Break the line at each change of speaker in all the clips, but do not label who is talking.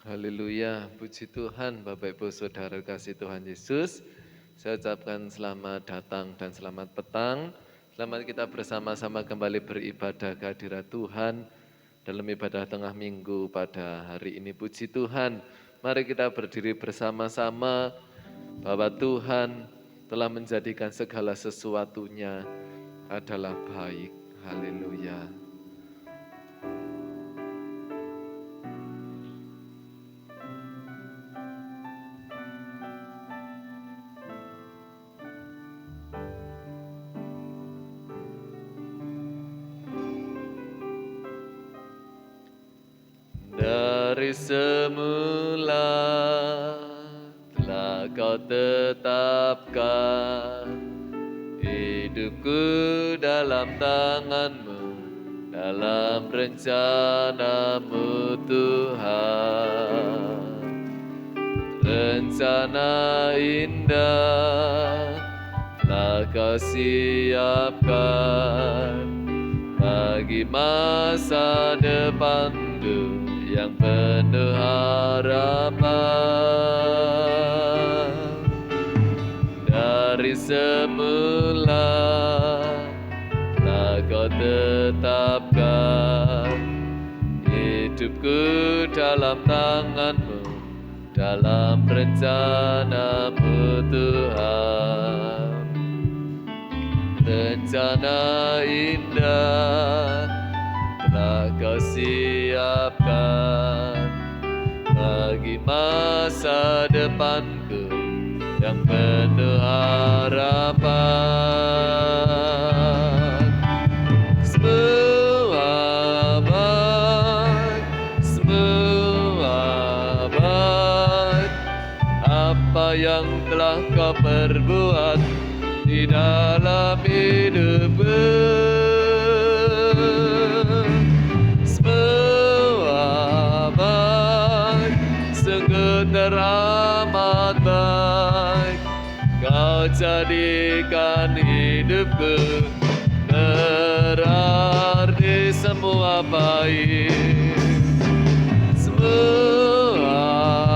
Haleluya, puji Tuhan Bapak Ibu Saudara kasih Tuhan Yesus. Saya ucapkan selamat datang dan selamat petang. Selamat kita bersama-sama kembali beribadah kehadirat Tuhan dalam ibadah tengah minggu pada hari ini. Puji Tuhan, mari kita berdiri bersama-sama bahwa Tuhan telah menjadikan segala sesuatunya adalah baik. Haleluya. Dari semula telah Kau tetapkan hidupku dalam tangan-Mu, dalam rencana-Mu Tuhan. Rencana indah telah Kau siapkan bagi masa depanku yang penuh harapan. Dari semula telah Kau tetapkan hidupku dalam tangan-Mu, dalam rencana-Mu Tuhan. Rencana indah telah Kau siapkan bagi masa depanku yang penuh harapan. Semua baik apa yang telah Kau perbuat di dalam hidupku. Teramat baik Kau jadikan hidupku, berarti semua baik. Semua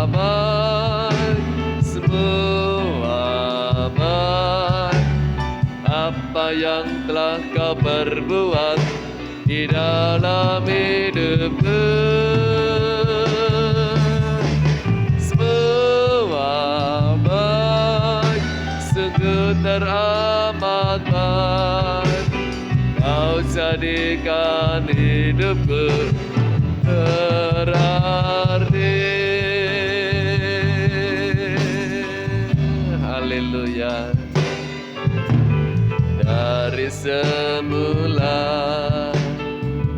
baik apa yang telah Kau perbuat di dalam hidupku. Teramat baik Kau jadikan hidupku, berarti. Haleluya. Dari semula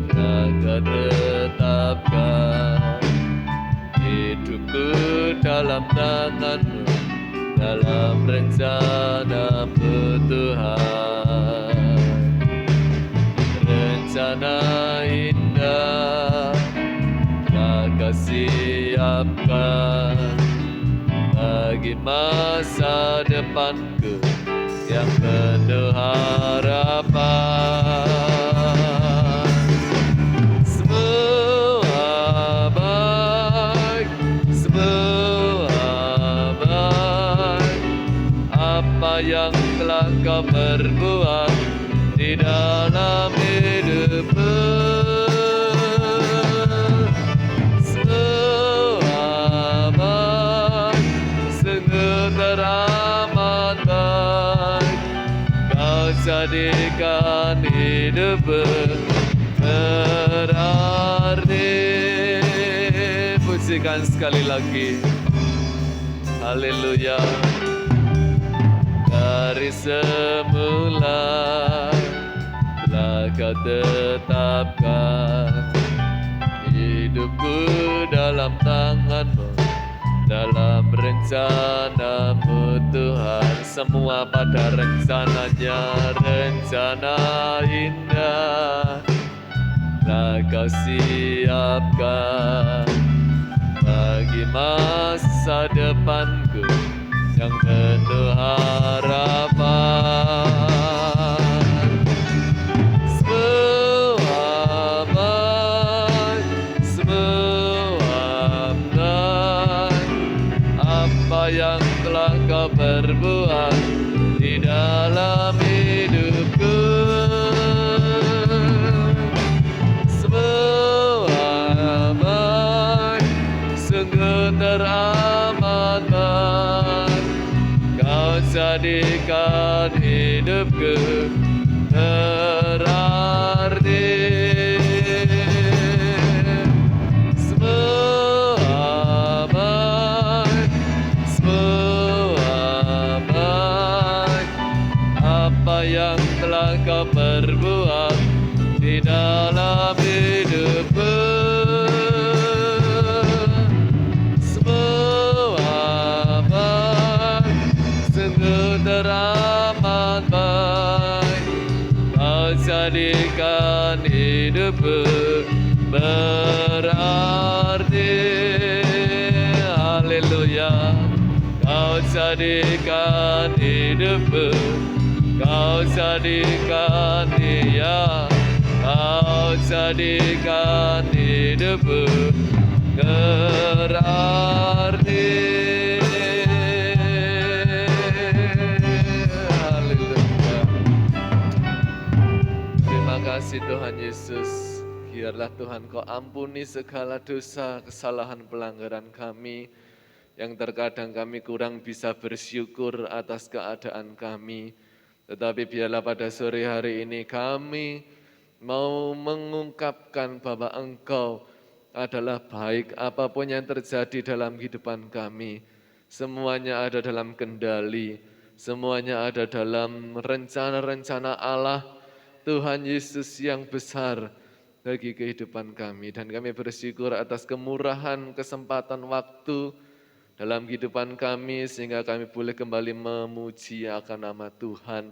telah Kau tetapkan hidupku dalam tangan-Mu, dalam rencana-Mu Tuhan. Rencana indah telah Kau siapkan bagi masa depanku yang penuh harapan. Yang telah Kau perbuat di dalam hidupku. Semua baik, sungguh teramat baik Kau jadikan hidupku, berarti. Pujikan sekali lagi. Haleluya. Dari semula telah Kau tetapkan hidupku dalam tangan-Mu, dalam rencana-Mu Tuhan. Semua pada rencananya, rencana indah telah Kau siapkan bagi masa depanku yang penuh harapan. Semua baik jadikan hidupku berarti. Semua baik, semua baik, apa yang telah kau perbuat di dalam hidupku. Semua baik, sungguh teramat baik, kau jadikan hidupku berarti. Haleluya, kau jadikan hidupku, kau jadikan dia, kau jadikan hidupku berarti. Haleluya. Terima kasih Tuhan Yesus. Biarlah Tuhan kau ampuni segala dosa, kesalahan, pelanggaran kami, yang terkadang kami kurang bisa bersyukur atas keadaan kami. Tetapi biarlah pada sore hari ini kami mau mengungkapkan bahwa Engkau adalah baik apapun yang terjadi dalam kehidupan kami. Semuanya ada dalam kendali, semuanya ada dalam rencana-rencana Allah, Tuhan Yesus yang besar bagi kehidupan kami. Dan kami bersyukur atas kemurahan, kesempatan, waktu dalam kehidupan kami, sehingga kami boleh kembali memuji akan nama Tuhan.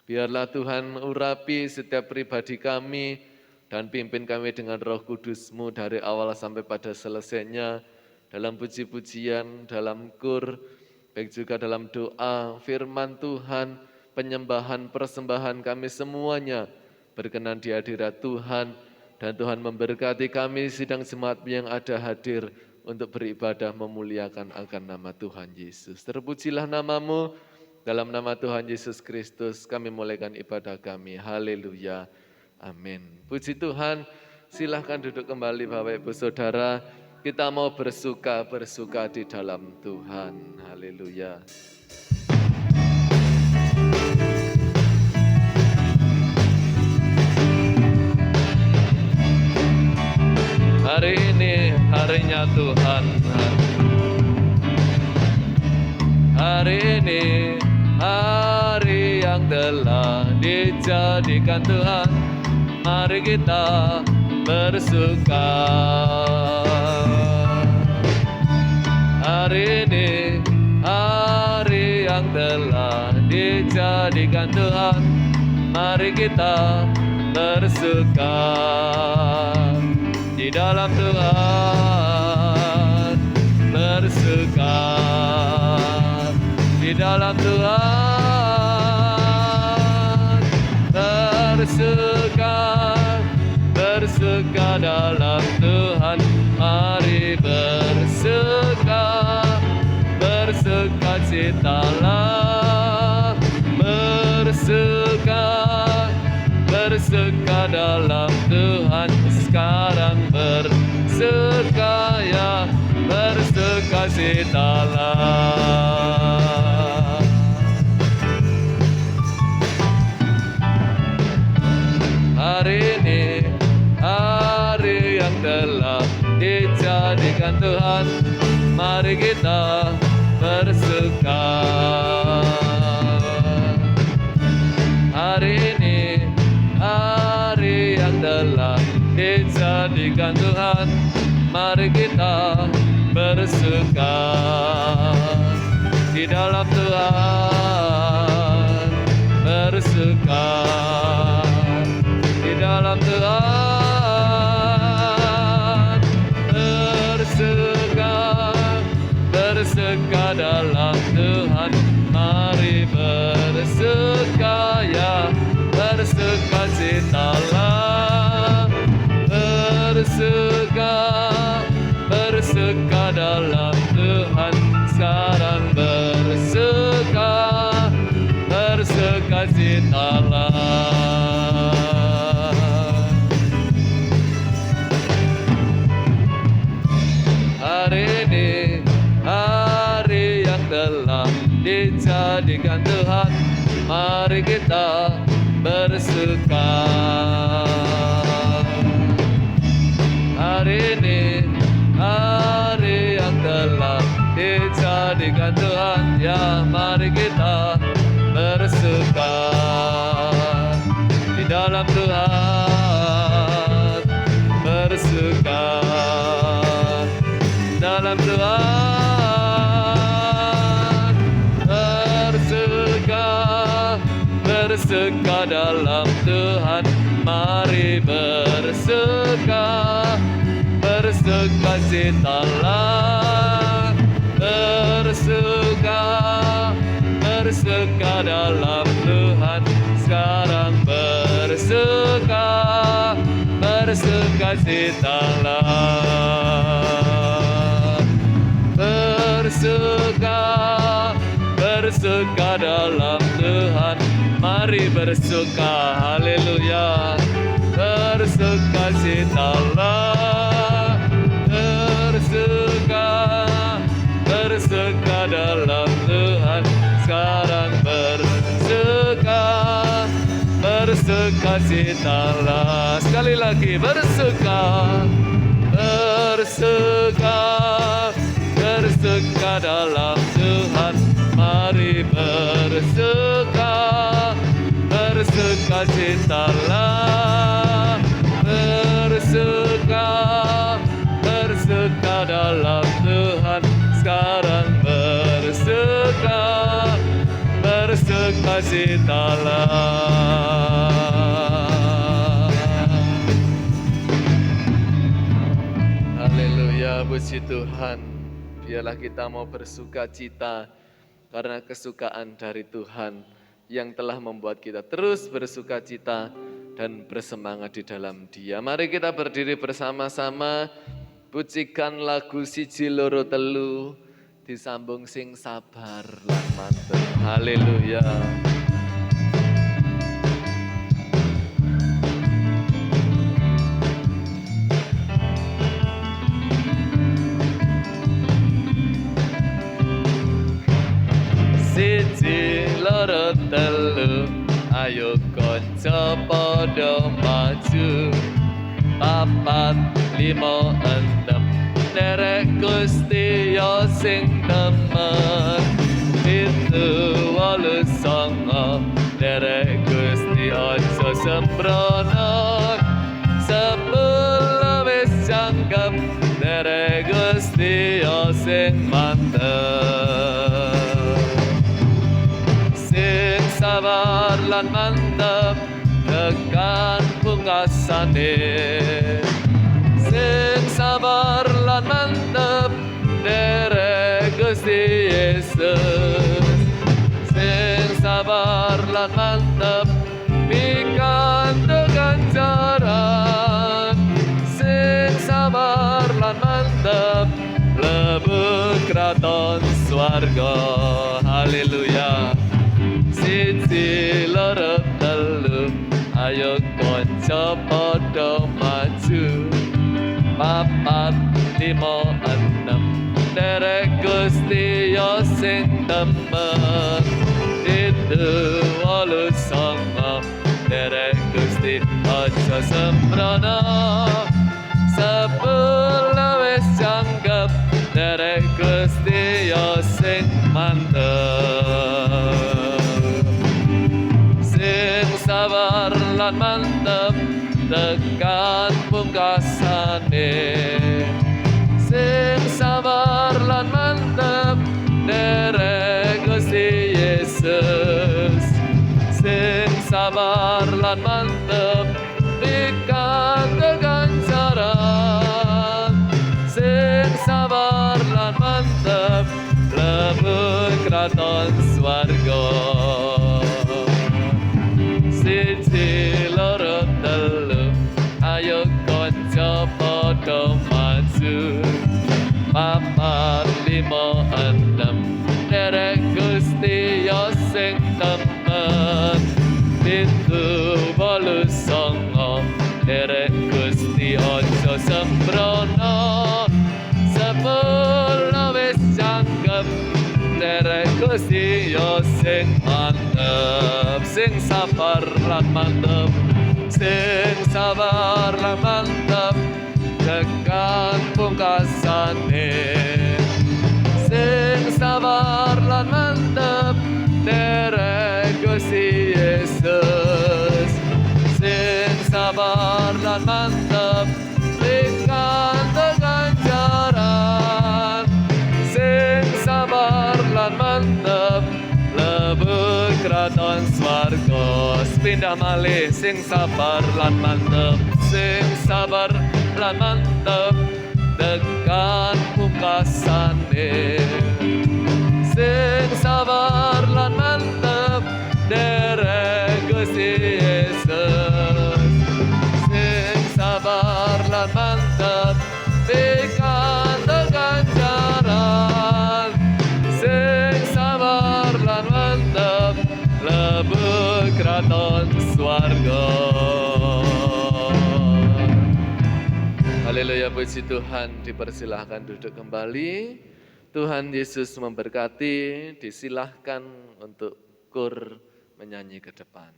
Biarlah Tuhan urapi setiap pribadi kami, dan pimpin kami dengan Roh Kudus-Mu dari awal sampai pada selesainya, dalam puji-pujian, dalam kur, baik juga dalam doa, firman Tuhan, penyembahan, persembahan kami semuanya berkenan di hadirat Tuhan, dan Tuhan memberkati kami sidang jemaat yang ada hadir untuk beribadah memuliakan akan nama Tuhan Yesus. Terpujilah nama-Mu, dalam nama Tuhan Yesus Kristus kami mulaikan ibadah kami. Haleluya, amin. Puji Tuhan, silahkan duduk kembali Bapak Ibu Saudara. Kita mau bersuka di dalam Tuhan. Haleluya. Hari ini harinya Tuhan. Hari ini hari yang telah dijadikan Tuhan. Mari kita bersuka. Hari ini hari yang telah dijadikan Tuhan. Mari kita bersuka di dalam Tuhan, bersuka di dalam Tuhan, bersuka dalam Tuhan. Mari bersuka citalah, bersuka dalam Tuhan. Sekarang bersuka ya, bersuka citalah. Hari ini hari yang telah dijadikan Tuhan. Mari kita bersuka. Hari ini hari yang telah dijadikan Tuhan. Mari kita bersuka di dalam Tuhan, bersuka di dalam Tuhan, bersuka dalam Tuhan. Mari bersuka ya, bersuka citalah, bersuka dalam Tuhan. Sekarang bersuka citalah. Hari ini hari yang telah dijadikan Tuhan, mari kita bersuka. Hari ini hari yang telah dijadikan Tuhan, ya mari kita bersuka di dalam Tuhan, bersuka dalam Tuhan, bersuka dalam Tuhan, mari bersuka, bersuka citalah, bersuka dalam Tuhan, sekarang bersuka citalah, bersuka dalam Tuhan, mari bersuka, haleluya, bersuka citalah, bersuka dalam Tuhan, sekarang bersuka citalah, sekali lagi bersuka dalam Tuhan, mari bersuka citalah, bersuka dalam Tuhan, sekarang bersuka citalah. Haleluya, puji Tuhan. Biarlah kita mau bersuka cita karena kesukaan dari Tuhan yang telah membuat kita terus bersuka cita dan bersemangat di dalam Dia. Mari kita berdiri bersama-sama, pujikan lagu siji loro telu, disambung sing sabar lan mantep. Haleluya. Siji loro telu, ayo kanca padha maju. 4, 5, 6, derek Gusti yo sing temen. 7, 8, 9, derek Gusti aja sembrono. 10 wis jangkep, derek Gusti yo sing mantep. Sing sabar lan mantep tekan pungkasane. Sing sabar lan mantep derek Gusti Yesus. Sing sabar lan mantep pikantuk ganjaran. Sing sabar lan mantep mlebu kraton swarga. Haleluya. Siji loro telu, ayo kanca padha maju. 4, 5, 6, derek Gusti yo sing temen. 7, 8, 9, derek Gusti aja sembrono. 10 wis jangkep, derek Gusti yo sing mantep. Sing sabar lan mantep tekan pungkasane. Sing sabar lan mantep derek Gusti Yesus. Sing sabar lan mantep pikantuk ganjaran. Sing sabar lan mantep mlebu kraton swarga. Siji loro telu, ayo kanca padha maju. 4, 5, 6, derek Gusti yo sing temen. 7, 8, 9, derek Gusti aja sembrono. 10 wis jangkep, derek Gusti yo sing mantep, sing sabar lan mantep, sing sabar lan mantep, tekan pungkasane. Sing sabar lan mantep, derek Gusti Yesus. Sing sabar lan mantep, tekan ganjaran. Sing sabar lan mantep, lebet kraton swarga. Pindah malih sing sabar lan mantep, sing sabar lan mantep, tekan pungkasane. Sing sabar lan mantep, derek Gusti Yesus. Sing sabar lan mantep, tekan ganjaran. Sing sabar lan mantep, lebet kraton swarga. Haleluya, puji Tuhan. Dipersilahkan duduk kembali. Tuhan Yesus memberkati. Disilahkan untuk kur menyanyi ke depan.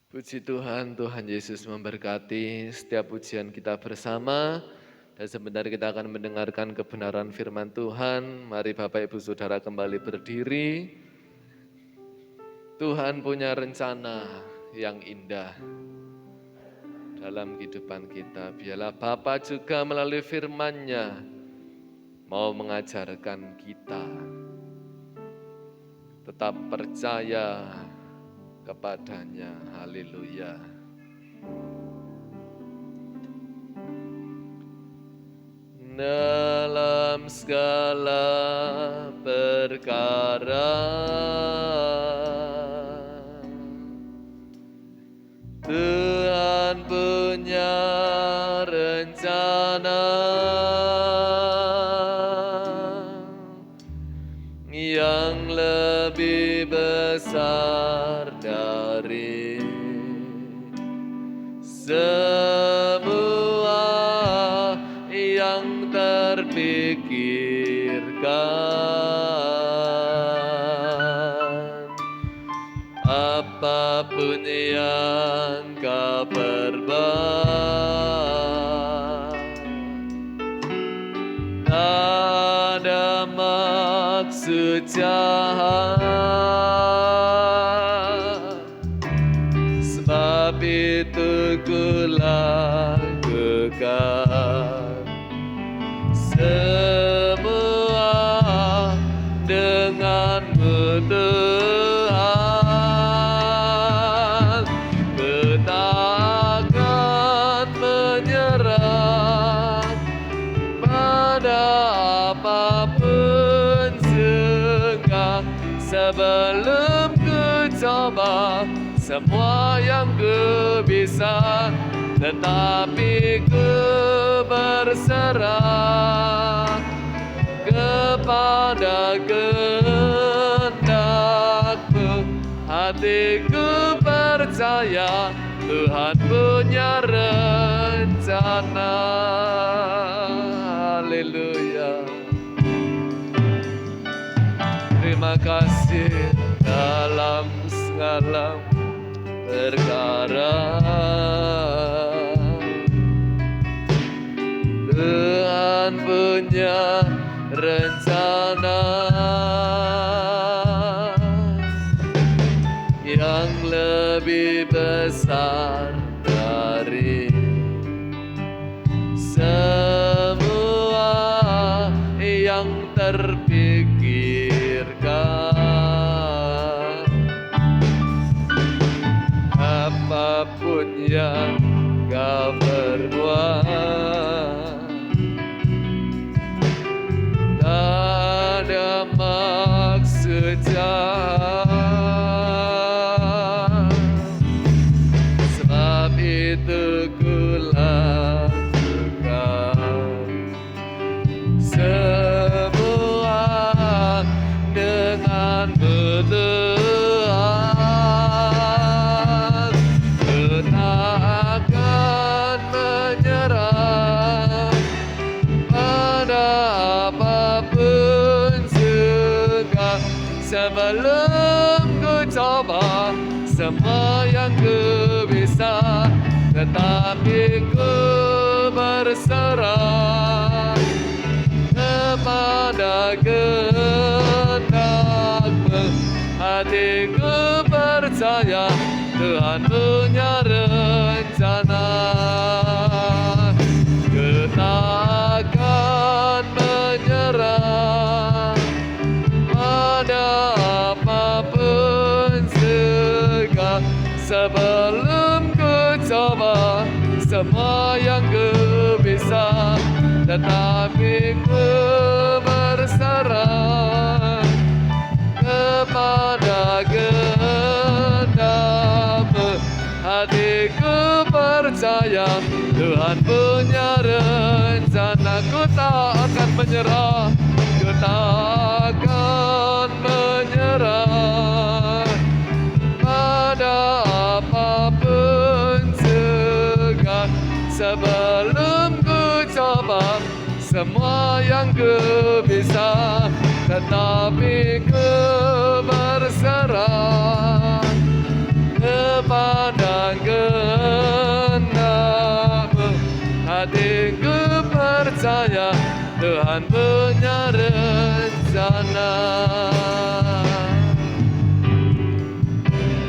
Puji Tuhan, Tuhan Yesus memberkati setiap ujian kita bersama. Dan sebentar kita akan mendengarkan kebenaran firman Tuhan. Mari Bapak Ibu Saudara kembali berdiri. Tuhan punya rencana yang indah dalam kehidupan kita. Biarlah Bapa juga melalui firman-Nya mau mengajarkan kita. Tetap percaya kepadanya. Haleluya. Dalam segala perkara Tuhan punya rencana yang lebih besar dari semua yang terpikirkan. Apapun yang kau perbuat, ada maksud jahat, sebab itu ku lakukan semua denganmu Tuhan. Ku takkan menyerah pada apapun juga, sebelum ku coba semua yang ku bisa, tetapi ku berserah kepada kehendak-Mu. Hatiku percaya Tuhan punya rencana. Haleluya. Terima kasih dalam segala perkara Tuhan punya rencana yang lebih besar dari semua yang terpikirkan. Apapun yang kau perbuat, tak ada maksud jahat, sebab itu ku lakukan semua dengan-Mu Tuhan. Ku tak akan menyerah pada apapun juga, sebelum ku coba semua yang ku bisa, tetapi ku berserah kepada kehendak-Mu. Hatiku percaya Tuhan punya rencana. Ku takkan menyerah pada apapun juga, sebelum ku coba semua yang ku bisa, tetapi ku berserah kepada kehendak-Mu. Hatiku percaya Tuhan punya rencana. Ku tak akan menyerah, ku tak akan menyerah pada apapun juga, sebelum ku coba semua yang ku bisa, tetapi ku berserah kepada rencana.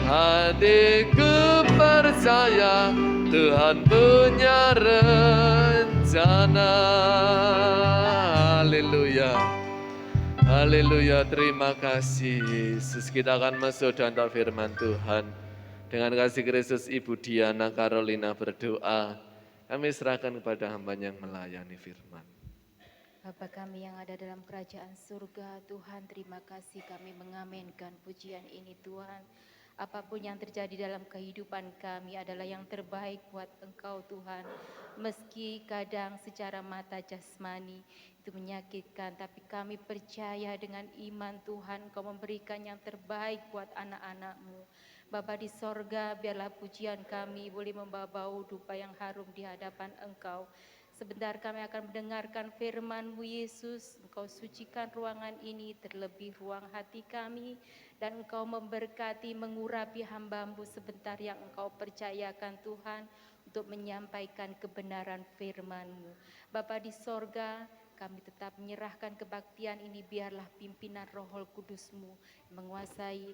Hatiku percaya Tuhan punya rencana. Haleluya. Haleluya, terima kasih Yesus. Kita akan masuk dalam firman Tuhan. Dengan kasih Kristus, Ibu Diana Carolina berdoa. Kami serahkan kepada hamba-Nya yang melayani firman.
Bapa kami yang ada dalam kerajaan surga, Tuhan terima kasih kami mengamenkan pujian ini Tuhan. Apapun yang terjadi dalam kehidupan kami adalah yang terbaik buat Engkau Tuhan. Meski kadang secara mata jasmani itu menyakitkan, tapi kami percaya dengan iman Tuhan Engkau memberikan yang terbaik buat anak-anak-Mu. Bapa di sorga, biarlah pujian kami boleh membawa bau dupa yang harum di hadapan Engkau. Sebentar kami akan mendengarkan firman-Mu Yesus, Engkau sucikan ruangan ini, terlebih ruang hati kami, dan Engkau memberkati, mengurapi hamba-Mu sebentar yang Engkau percayakan Tuhan, untuk menyampaikan kebenaran firman-Mu. Bapa di sorga, kami tetap menyerahkan kebaktian ini, biarlah pimpinan Roh Kudus-Mu menguasai,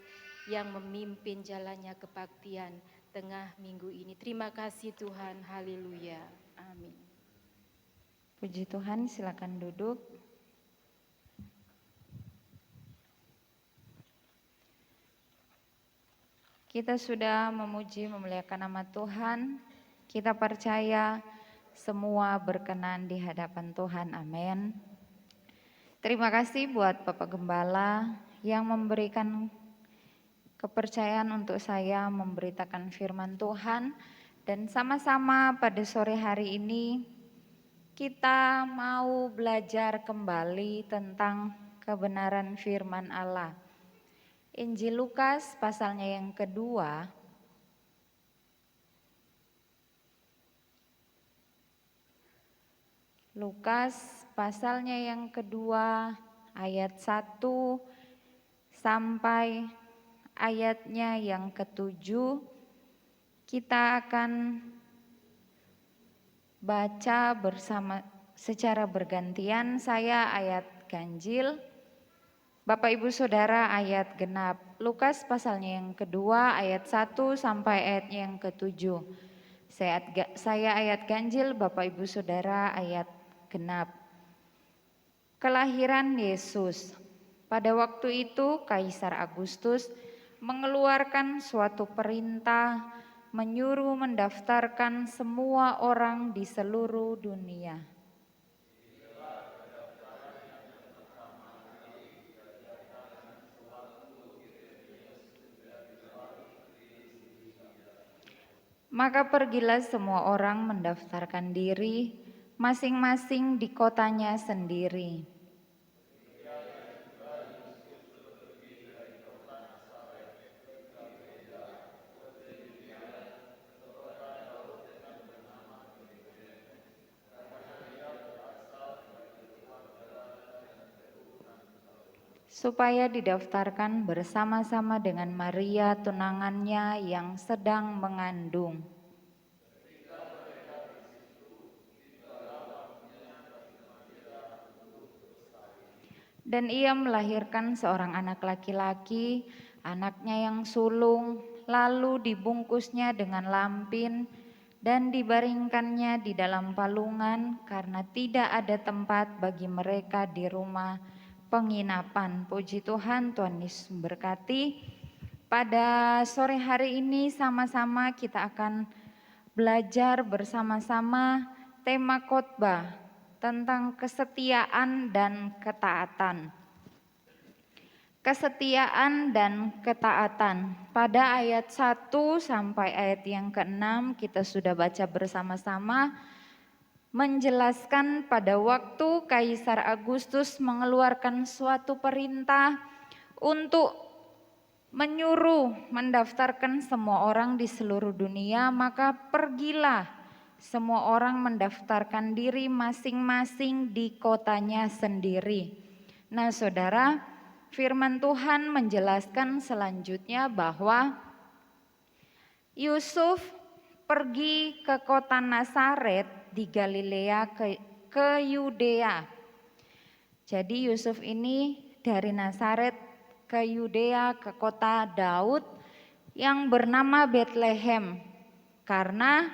yang memimpin jalannya kebaktian tengah minggu ini. Terima kasih Tuhan, haleluya, amin.
Puji Tuhan, silakan duduk. Kita sudah memuji memuliakan nama Tuhan. Kita percaya semua berkenan di hadapan Tuhan. Amin. Terima kasih buat Bapak Gembala yang memberikan kepercayaan untuk saya memberitakan firman Tuhan. Dan sama-sama pada sore hari ini kita mau belajar kembali tentang kebenaran firman Allah. Injil Lukas pasalnya yang kedua. Lukas pasalnya yang kedua ayat 1 sampai ayatnya yang ke-7. Kita akan baca bersama secara bergantian, saya ayat ganjil, Bapak Ibu Saudara ayat genap. Lukas pasalnya yang kedua ayat 1 sampai ayatnya yang ke-7. Saya ayat ganjil, Bapak Ibu Saudara ayat genap. Kelahiran Yesus. Pada waktu itu Kaisar Agustus mengeluarkan suatu perintah menyuruh mendaftarkan semua orang di seluruh dunia. Maka pergilah semua orang mendaftarkan diri masing-masing di kotanya sendiri. Supaya didaftarkan bersama-sama dengan Maria tunangannya yang sedang mengandung. Dan ia melahirkan seorang anak laki-laki, anaknya yang sulung, lalu dibungkusnya dengan lampin dan dibaringkannya di dalam palungan karena tidak ada tempat bagi mereka di rumah penginapan. Puji Tuhan, Tuhan Yesus memberkati. Pada sore hari ini sama-sama kita akan belajar bersama-sama tema khotbah tentang kesetiaan dan ketaatan. Kesetiaan dan ketaatan. Pada ayat 1 sampai ayat yang ke-6 kita sudah baca bersama-sama, menjelaskan pada waktu Kaisar Agustus mengeluarkan suatu perintah untuk menyuruh mendaftarkan semua orang di seluruh dunia, maka pergilah semua orang mendaftarkan diri masing-masing di kotanya sendiri. Nah saudara, firman Tuhan menjelaskan selanjutnya bahwa Yusuf pergi ke kota Nazaret di Galilea ke Yudea. Jadi Yusuf ini dari Nazaret ke Yudea ke kota Daud yang bernama Betlehem, karena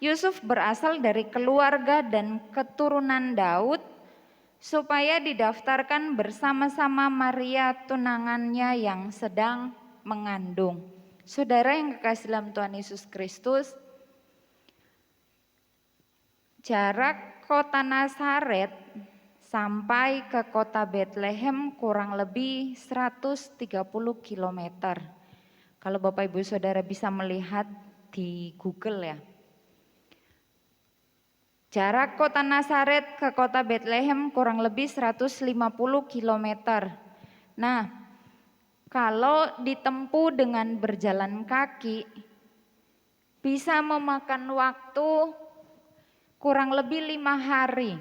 Yusuf berasal dari keluarga dan keturunan Daud, supaya didaftarkan bersama-sama Maria tunangannya yang sedang mengandung. Saudara yang kekasih dalam Tuhan Yesus Kristus, jarak kota Nazaret sampai ke kota Betlehem kurang lebih 130 km. Kalau Bapak Ibu Saudara bisa melihat di Google ya. Jarak kota Nazaret ke kota Betlehem kurang lebih 150 km. Nah, kalau ditempuh dengan berjalan kaki bisa memakan waktu kurang lebih 5 hari.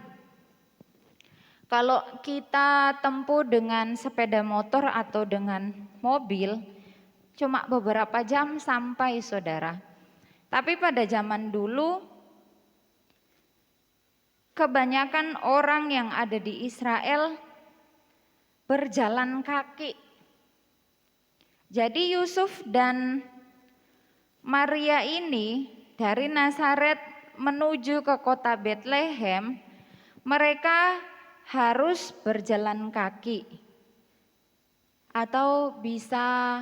Kalau kita tempuh dengan sepeda motor atau dengan mobil, cuma beberapa jam sampai, saudara. Tapi pada zaman dulu, kebanyakan orang yang ada di Israel berjalan kaki. Jadi Yusuf dan Maria ini dari Nazaret menuju ke kota Betlehem, mereka harus berjalan kaki atau bisa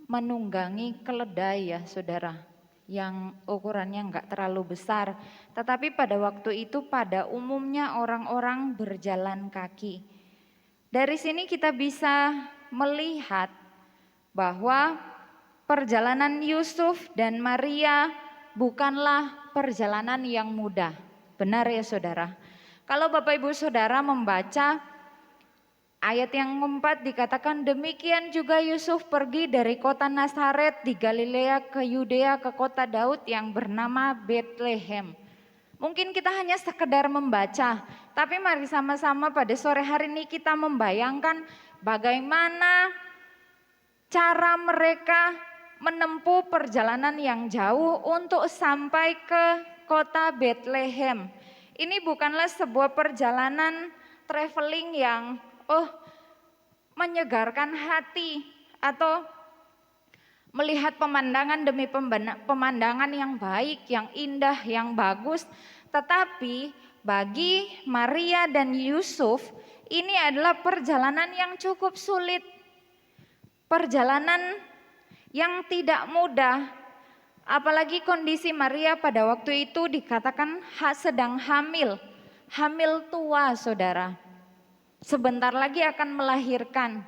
menunggangi keledai ya saudara, yang ukurannya enggak terlalu besar. Tetapi pada waktu itu pada umumnya orang-orang berjalan kaki. Dari sini kita bisa melihat bahwa perjalanan Yusuf dan Maria bukanlah perjalanan yang mudah. Benar ya saudara? Kalau Bapak Ibu Saudara membaca ayat yang keempat dikatakan demikian juga Yusuf pergi dari kota Nazaret di Galilea ke Yudea ke kota Daud yang bernama Betlehem. Mungkin kita hanya sekedar membaca, tapi mari sama-sama pada sore hari ini kita membayangkan bagaimana cara mereka menempuh perjalanan yang jauh untuk sampai ke kota Betlehem. Ini bukanlah sebuah perjalanan traveling yang menyegarkan hati atau melihat pemandangan demi pemandangan yang baik, yang indah, yang bagus. Tetapi bagi Maria dan Yusuf ini adalah perjalanan yang cukup sulit. Perjalanan yang tidak mudah, apalagi kondisi Maria pada waktu itu dikatakan sedang hamil tua saudara. Sebentar lagi akan melahirkan.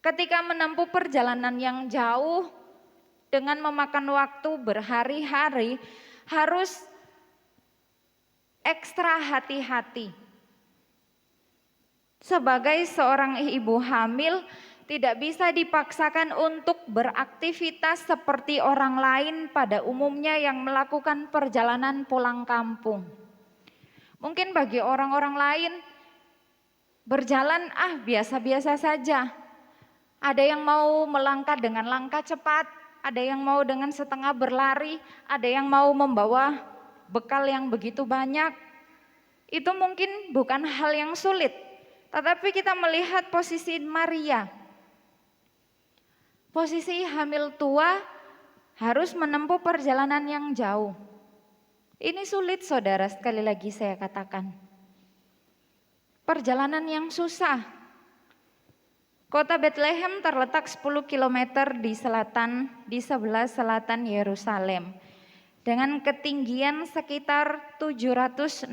Ketika menempuh perjalanan yang jauh dengan memakan waktu berhari-hari, harus ekstra hati-hati. Sebagai seorang ibu hamil, tidak bisa dipaksakan untuk beraktivitas seperti orang lain pada umumnya yang melakukan perjalanan pulang kampung. Mungkin bagi orang-orang lain berjalan biasa-biasa saja. Ada yang mau melangkah dengan langkah cepat, ada yang mau dengan setengah berlari, ada yang mau membawa bekal yang begitu banyak. Itu mungkin bukan hal yang sulit. Tetapi kita melihat posisi Maria. Posisi hamil tua harus menempuh perjalanan yang jauh. Ini sulit saudara, sekali lagi saya katakan. Perjalanan yang susah. Kota Betlehem terletak 10 km di sebelah selatan Yerusalem. Dengan ketinggian sekitar 760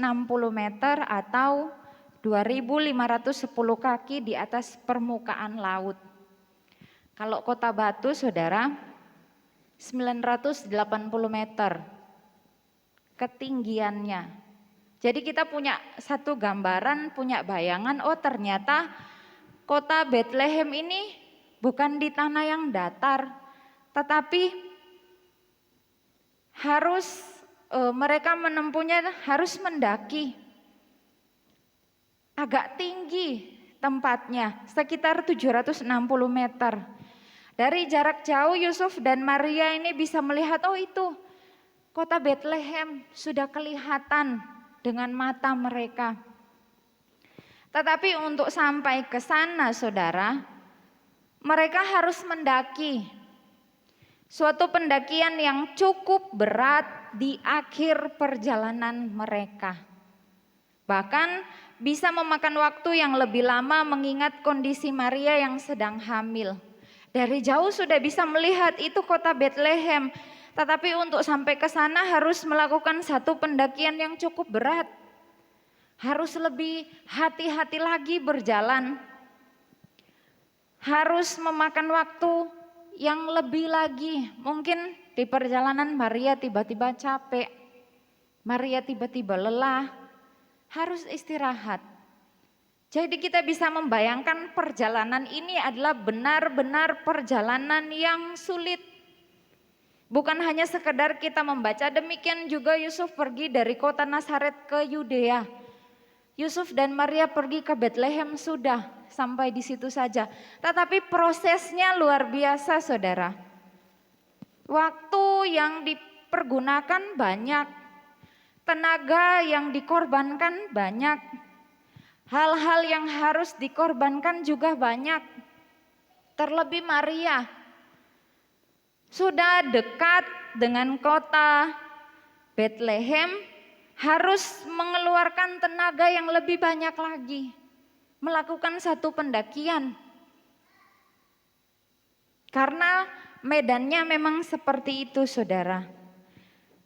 meter atau 2.510 kaki di atas permukaan laut. Kalau kota Batu saudara 980 meter ketinggiannya. Jadi kita punya satu gambaran, punya bayangan, ternyata kota Betlehem ini bukan di tanah yang datar, tetapi harus mereka menempuhnya harus mendaki. Agak tinggi tempatnya, sekitar 760 meter. Dari jarak jauh Yusuf dan Maria ini bisa melihat, itu kota Betlehem sudah kelihatan dengan mata mereka. Tetapi untuk sampai ke sana saudara, mereka harus mendaki. Suatu pendakian yang cukup berat di akhir perjalanan mereka. Bahkan bisa memakan waktu yang lebih lama mengingat kondisi Maria yang sedang hamil. Dari jauh sudah bisa melihat itu kota Betlehem. Tetapi untuk sampai ke sana harus melakukan satu pendakian yang cukup berat. Harus lebih hati-hati lagi berjalan. Harus memakan waktu yang lebih lagi. Mungkin di perjalanan Maria tiba-tiba capek. Maria tiba-tiba lelah. Harus istirahat. Jadi kita bisa membayangkan perjalanan ini adalah benar-benar perjalanan yang sulit. Bukan hanya sekedar kita membaca, demikian juga Yusuf pergi dari kota Nazaret ke Yudea. Yusuf dan Maria pergi ke Betlehem sudah sampai di situ saja. Tetapi prosesnya luar biasa saudara. Waktu yang dipergunakan banyak. Tenaga yang dikorbankan banyak. Hal-hal yang harus dikorbankan juga banyak. Terlebih Maria. Sudah dekat dengan kota Betlehem. Harus mengeluarkan tenaga yang lebih banyak lagi. Melakukan satu pendakian. Karena medannya memang seperti itu saudara.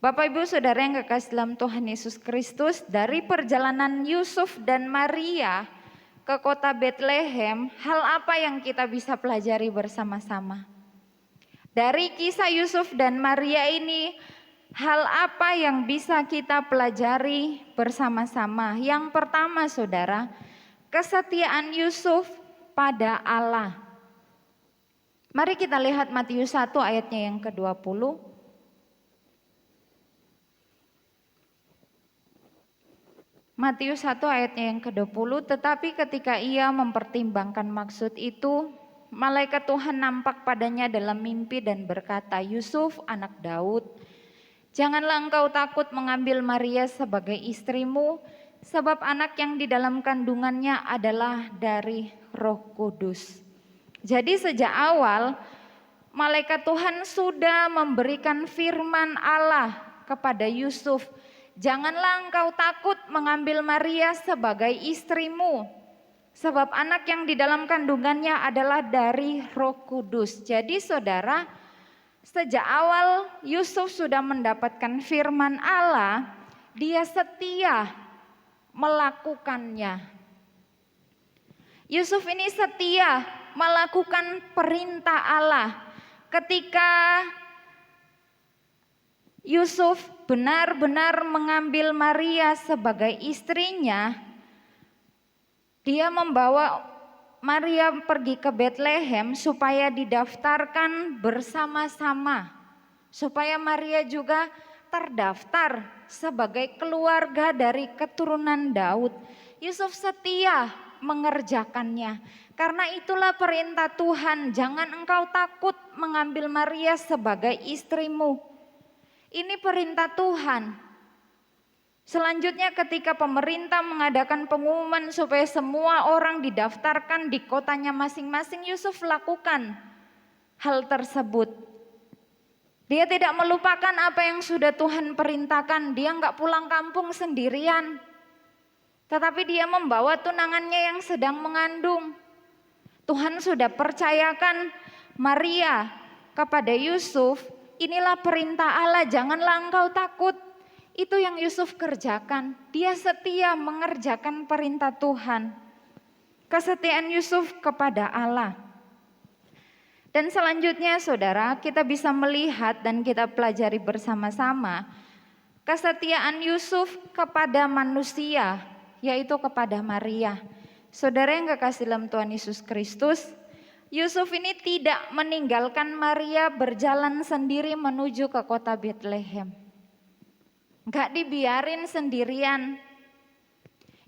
Bapak Ibu Saudara yang kekasih dalam Tuhan Yesus Kristus, dari perjalanan Yusuf dan Maria ke kota Betlehem, hal apa yang kita bisa pelajari bersama-sama? Dari kisah Yusuf dan Maria ini, hal apa yang bisa kita pelajari bersama-sama? Yang pertama saudara, kesetiaan Yusuf pada Allah. Mari kita lihat Matius 1 ayatnya yang ke-20. Matius 1 ayatnya yang ke-20, tetapi ketika ia mempertimbangkan maksud itu, malaikat Tuhan nampak padanya dalam mimpi dan berkata, Yusuf anak Daud, janganlah engkau takut mengambil Maria sebagai istrimu, sebab anak yang di dalam kandungannya adalah dari Roh Kudus. Jadi sejak awal malaikat Tuhan sudah memberikan firman Allah kepada Yusuf, janganlah engkau takut mengambil Maria sebagai istrimu, sebab anak yang di dalam kandungannya adalah dari Roh Kudus. Jadi saudara, sejak awal Yusuf sudah mendapatkan firman Allah, dia setia melakukannya. Yusuf ini setia melakukan perintah Allah. Ketika Yusuf benar-benar mengambil Maria sebagai istrinya, dia membawa Maria pergi ke Betlehem supaya didaftarkan bersama-sama, supaya Maria juga terdaftar sebagai keluarga dari keturunan Daud. Yusuf setia mengerjakannya, karena itulah perintah Tuhan, jangan engkau takut mengambil Maria sebagai istrimu. Ini perintah Tuhan. Selanjutnya ketika pemerintah mengadakan pengumuman supaya semua orang didaftarkan di kotanya masing-masing, Yusuf lakukan hal tersebut. Dia tidak melupakan apa yang sudah Tuhan perintahkan. Dia enggak pulang kampung sendirian. Tetapi dia membawa tunangannya yang sedang mengandung. Tuhan sudah percayakan Maria kepada Yusuf. Inilah perintah Allah, janganlah engkau takut. Itu yang Yusuf kerjakan. Dia setia mengerjakan perintah Tuhan. Kesetiaan Yusuf kepada Allah. Dan selanjutnya saudara, kita bisa melihat dan kita pelajari bersama-sama kesetiaan Yusuf kepada manusia, yaitu kepada Maria. Saudara yang kekasih dalam Tuhan Yesus Kristus, Yusuf ini tidak meninggalkan Maria berjalan sendiri menuju ke kota Betlehem. Enggak dibiarin sendirian.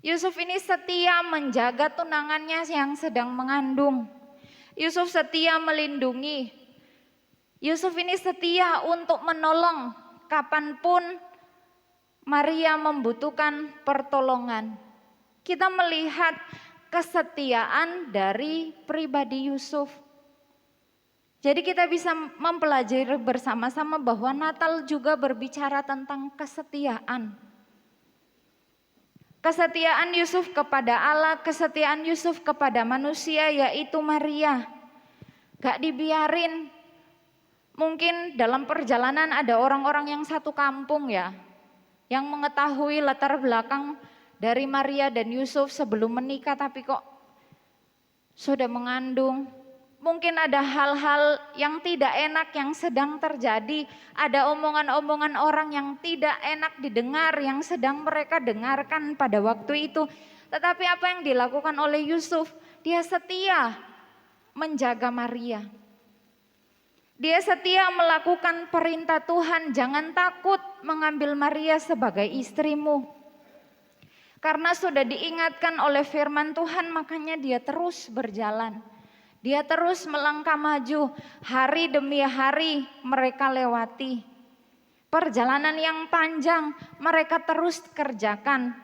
Yusuf ini setia menjaga tunangannya yang sedang mengandung. Yusuf setia melindungi. Yusuf ini setia untuk menolong kapanpun Maria membutuhkan pertolongan. Kita melihat kesetiaan dari pribadi Yusuf. Jadi kita bisa mempelajari bersama-sama bahwa Natal juga berbicara tentang kesetiaan. Kesetiaan Yusuf kepada Allah, kesetiaan Yusuf kepada manusia, yaitu Maria. Gak dibiarin. Mungkin dalam perjalanan ada orang-orang yang satu kampung ya, yang mengetahui latar belakang dari Maria dan Yusuf sebelum menikah, tapi kok sudah mengandung. Mungkin ada hal-hal yang tidak enak yang sedang terjadi, ada omongan-omongan orang yang tidak enak didengar yang sedang mereka dengarkan pada waktu itu. Tetapi apa yang dilakukan oleh Yusuf? Dia setia menjaga Maria. Dia setia melakukan perintah Tuhan, jangan takut mengambil Maria sebagai istrimu. Karena sudah diingatkan oleh firman Tuhan, makanya dia terus berjalan. Dia terus melangkah maju, hari demi hari mereka lewati. Perjalanan yang panjang mereka terus kerjakan.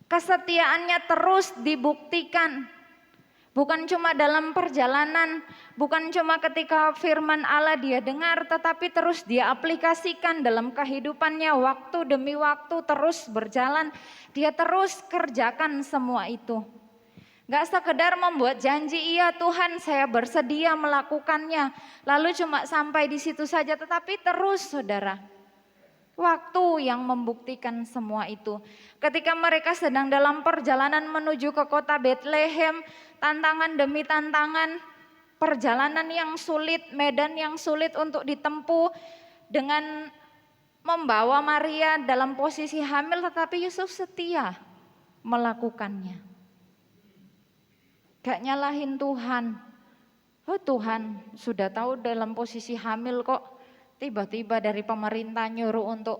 Kesetiaannya terus dibuktikan. Bukan cuma dalam perjalanan, bukan cuma ketika firman Allah dia dengar, tetapi terus dia aplikasikan dalam kehidupannya, waktu demi waktu terus berjalan. Dia terus kerjakan semua itu. Gak sekedar membuat janji, iya Tuhan saya bersedia melakukannya, lalu cuma sampai di situ saja, tetapi terus saudara. Waktu yang membuktikan semua itu. Ketika mereka sedang dalam perjalanan menuju ke kota Bethlehem, tantangan demi tantangan, perjalanan yang sulit, medan yang sulit untuk ditempuh dengan membawa Maria dalam posisi hamil, tetapi Yusuf setia melakukannya. Gak nyalahin Tuhan. Oh Tuhan sudah tahu dalam posisi hamil kok tiba-tiba dari pemerintah nyuruh untuk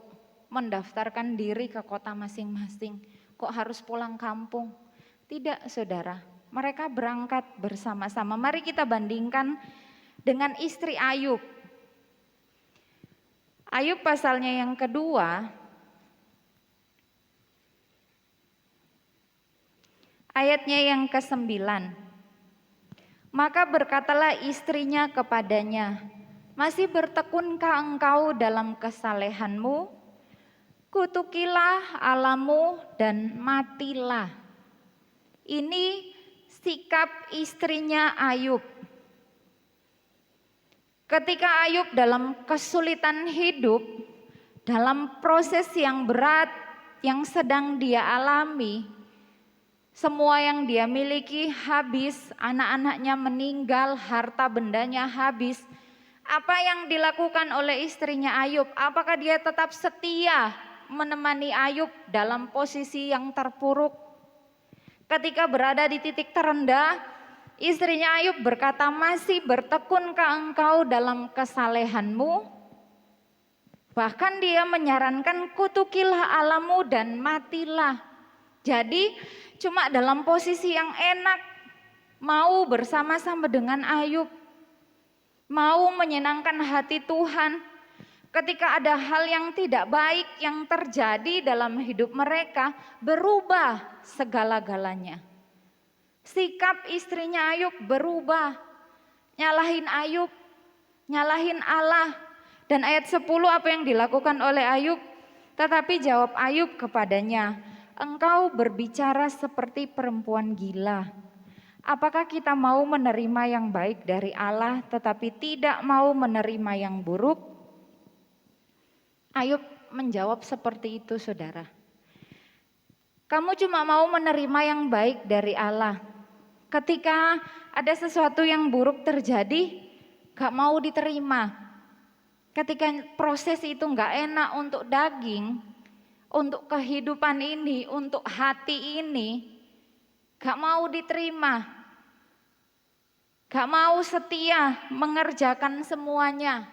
mendaftarkan diri ke kota masing-masing. Kok harus pulang kampung? Tidak saudara, mereka berangkat bersama-sama. Mari kita bandingkan dengan istri Ayub. Ayub pasalnya yang kedua, ayatnya yang ke-9. Maka berkatalah istrinya kepadanya, masih bertekunkah engkau dalam kesalehanmu? Kutukilah Allahmu dan matilah. Ini sikap istrinya Ayub. Ketika Ayub dalam kesulitan hidup, dalam proses yang berat yang sedang dia alami, semua yang dia miliki habis, anak-anaknya meninggal, harta bendanya habis. Apa yang dilakukan oleh istrinya Ayub? Apakah dia tetap setia menemani Ayub dalam posisi yang terpuruk? Ketika berada di titik terendah, istrinya Ayub berkata, masih bertekunkah engkau dalam kesalehanmu? Bahkan dia menyarankan, kutukilah Allahmu dan matilah. Jadi cuma dalam posisi yang enak, mau bersama-sama dengan Ayub, mau menyenangkan hati Tuhan. Ketika ada hal yang tidak baik yang terjadi dalam hidup mereka, berubah segala-galanya. Sikap istrinya Ayub berubah, nyalahin Ayub, nyalahin Allah. Dan ayat 10 apa yang dilakukan oleh Ayub? Tetapi jawab Ayub kepadanya, engkau berbicara seperti perempuan gila. Apakah kita mau menerima yang baik dari Allah tetapi tidak mau menerima yang buruk? Ayub menjawab seperti itu saudara. Kamu cuma mau menerima yang baik dari Allah. Ketika ada sesuatu yang buruk terjadi, gak mau diterima. Ketika proses itu gak enak untuk daging, untuk kehidupan ini, untuk hati ini, gak mau diterima. Gak mau setia mengerjakan semuanya.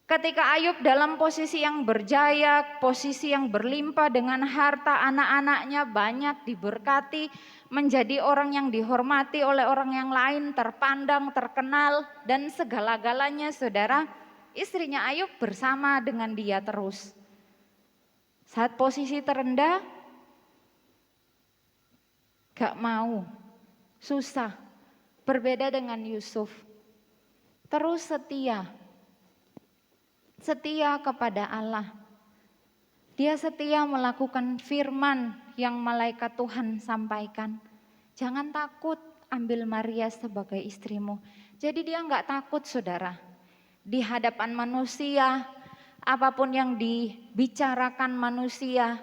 Ketika Ayub dalam posisi yang berjaya, posisi yang berlimpah dengan harta, anak-anaknya banyak diberkati, menjadi orang yang dihormati oleh orang yang lain, terpandang, terkenal, dan segala-galanya saudara, istrinya Ayub bersama dengan dia terus. Saat posisi terendah, gak mau, susah. Berbeda dengan Yusuf. Terus setia kepada Allah. Dia setia melakukan firman yang malaikat Tuhan sampaikan. Jangan takut ambil Maria sebagai istrimu. Jadi dia enggak takut saudara. Di hadapan manusia, apapun yang dibicarakan manusia,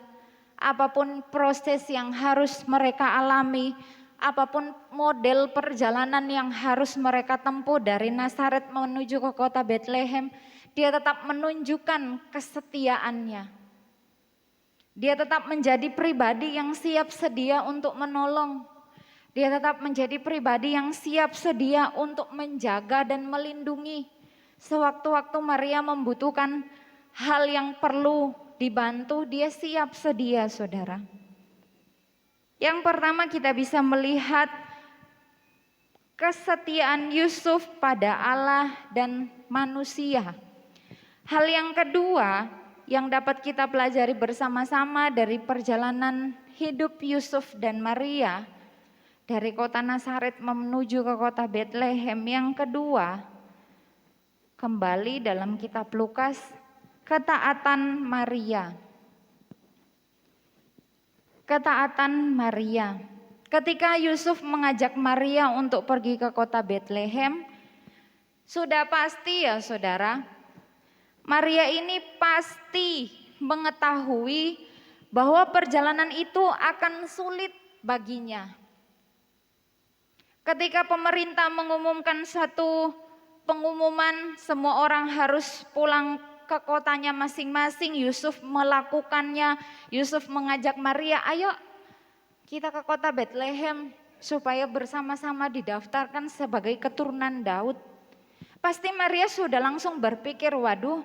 apapun proses yang harus mereka alami, apapun model perjalanan yang harus mereka tempuh dari Nazaret menuju ke kota Bethlehem, dia tetap menunjukkan kesetiaannya. Dia tetap menjadi pribadi yang siap sedia untuk menolong. Dia tetap menjadi pribadi yang siap sedia untuk menjaga dan melindungi. Sewaktu-waktu Maria membutuhkan hal yang perlu dibantu, dia siap sedia saudara. Yang pertama kita bisa melihat kesetiaan Yusuf pada Allah dan manusia. Hal yang kedua yang dapat kita pelajari bersama-sama dari perjalanan hidup Yusuf dan Maria dari kota Nazaret menuju ke kota Bethlehem. Yang kedua, kembali dalam kitab Lukas, ketaatan Maria. Ketaatan Maria. Ketika Yusuf mengajak Maria untuk pergi ke kota Bethlehem, sudah pasti ya saudara, Maria ini pasti mengetahui bahwa perjalanan itu akan sulit baginya. Ketika pemerintah mengumumkan satu pengumuman, semua orang harus pulang ke kotanya masing-masing. Yusuf melakukannya. Yusuf mengajak Maria, ayo kita ke kota Bethlehem supaya bersama-sama didaftarkan sebagai keturunan Daud. Pasti Maria sudah langsung berpikir, waduh,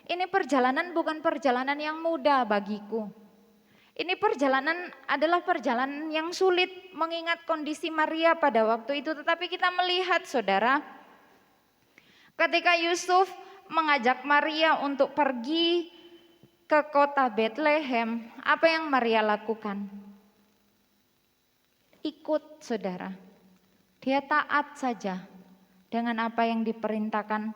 ini perjalanan bukan perjalanan yang mudah bagiku. Ini perjalanan adalah perjalanan yang sulit mengingat kondisi Maria pada waktu itu. Tetapi kita melihat saudara, ketika Yusuf mengajak Maria untuk pergi ke kota Bethlehem, apa yang Maria lakukan? Ikut saudara. Dia taat saja dengan apa yang diperintahkan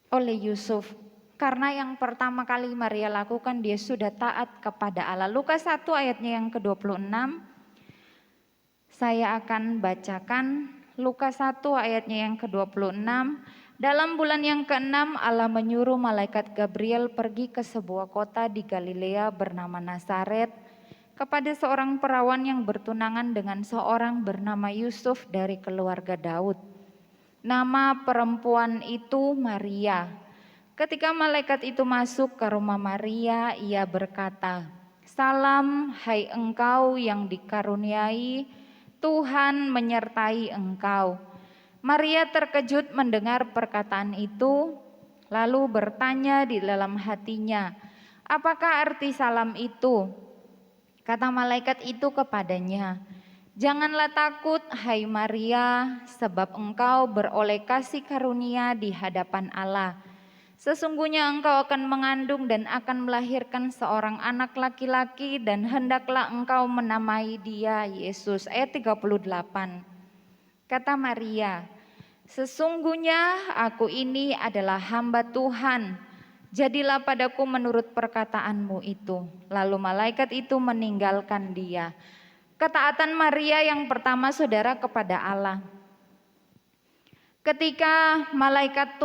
oleh Yusuf. Karena yang pertama kali Maria lakukan, dia sudah taat kepada Allah. Lukas 1 ayatnya yang ke-26. Saya akan bacakan Lukas 1 ayatnya yang ke-26. Dalam bulan yang ke-6 Allah menyuruh malaikat Gabriel pergi ke sebuah kota di Galilea bernama Nazaret kepada seorang perawan yang bertunangan dengan seorang bernama Yusuf dari keluarga Daud. Nama perempuan itu Maria. Ketika malaikat itu masuk ke rumah Maria, ia berkata, "Salam, hai engkau yang dikaruniai, Tuhan menyertai engkau." Maria terkejut mendengar perkataan itu, lalu bertanya di dalam hatinya, "Apakah arti salam itu?" Kata malaikat itu kepadanya, "Janganlah takut, hai Maria, sebab engkau beroleh kasih karunia di hadapan Allah. Sesungguhnya engkau akan mengandung dan akan melahirkan seorang anak laki-laki dan hendaklah engkau menamai dia Yesus." Ayat 38. Kata Maria, "Sesungguhnya aku ini adalah hamba Tuhan, jadilah padaku menurut perkataanmu itu." Lalu malaikat itu meninggalkan dia. Ketaatan Maria yang pertama saudara kepada Allah. Ketika malaikat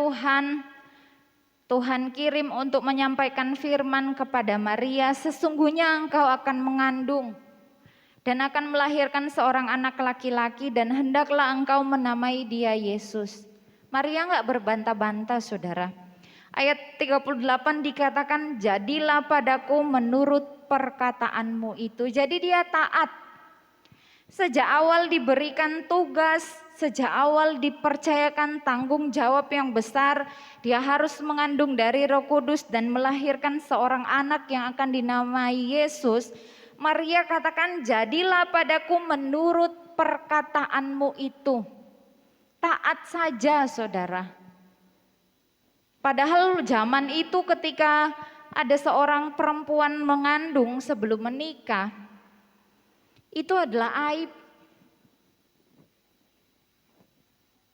Tuhan kirim untuk menyampaikan firman kepada Maria, "Sesungguhnya engkau akan mengandung dan akan melahirkan seorang anak laki-laki dan hendaklah engkau menamai dia Yesus." Maria enggak berbantah-bantah saudara. Ayat 38 dikatakan, "Jadilah padaku menurut perkataanmu itu." Jadi dia taat. Sejak awal diberikan tugas, sejak awal dipercayakan tanggung jawab yang besar, dia harus mengandung dari Roh Kudus dan melahirkan seorang anak yang akan dinamai Yesus. Maria katakan, "Jadilah padaku menurut perkataanmu itu." Taat saja saudara. Padahal zaman itu ketika ada seorang perempuan mengandung sebelum menikah, itu adalah aib.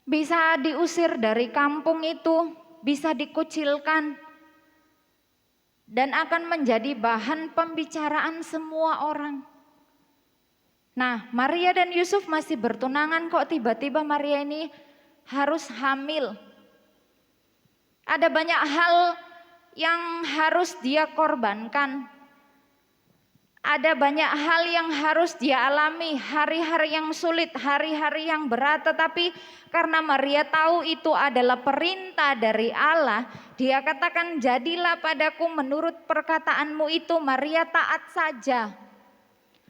Bisa diusir dari kampung itu, bisa dikucilkan, dan akan menjadi bahan pembicaraan semua orang. Nah, Maria dan Yusuf masih bertunangan, kok tiba-tiba Maria ini harus hamil. Ada banyak hal yang harus dia korbankan. Ada banyak hal yang harus dia alami, hari-hari yang sulit, hari-hari yang berat. Tetapi karena Maria tahu itu adalah perintah dari Allah, dia katakan, jadilah padaku menurut perkataanmu itu. Maria taat saja,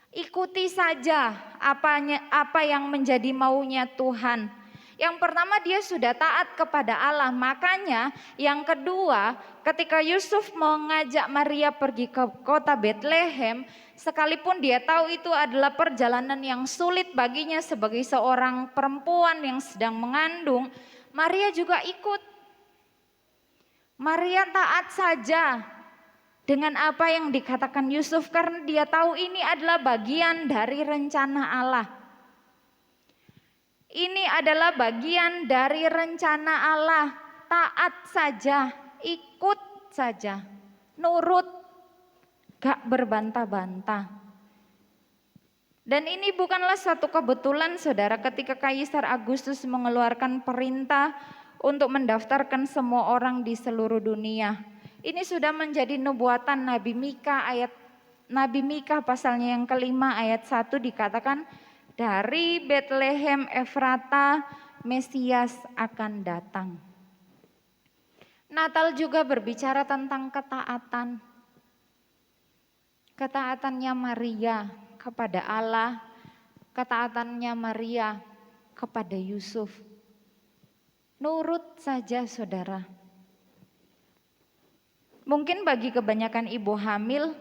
ikuti saja apa yang menjadi maunya Tuhan. Yang pertama, dia sudah taat kepada Allah. Makanya yang kedua, ketika Yusuf mengajak Maria pergi ke kota Betlehem, sekalipun dia tahu itu adalah perjalanan yang sulit baginya sebagai seorang perempuan yang sedang mengandung, Maria juga ikut. Maria taat saja dengan apa yang dikatakan Yusuf, karena dia tahu ini adalah bagian dari rencana Allah. Ini adalah bagian dari rencana Allah. Taat saja, ikut saja, nurut, gak berbantah-bantah. Dan ini bukanlah satu kebetulan, saudara, ketika Kaisar Agustus mengeluarkan perintah untuk mendaftarkan semua orang di seluruh dunia. Ini sudah menjadi nubuatan Nabi Mika pasalnya yang kelima ayat 1 dikatakan, dari Betlehem Efrata Mesias akan datang. Natal juga berbicara tentang ketaatan. Ketaatannya Maria kepada Allah, ketaatannya Maria kepada Yusuf. Nurut saja, saudara. Mungkin bagi kebanyakan ibu hamil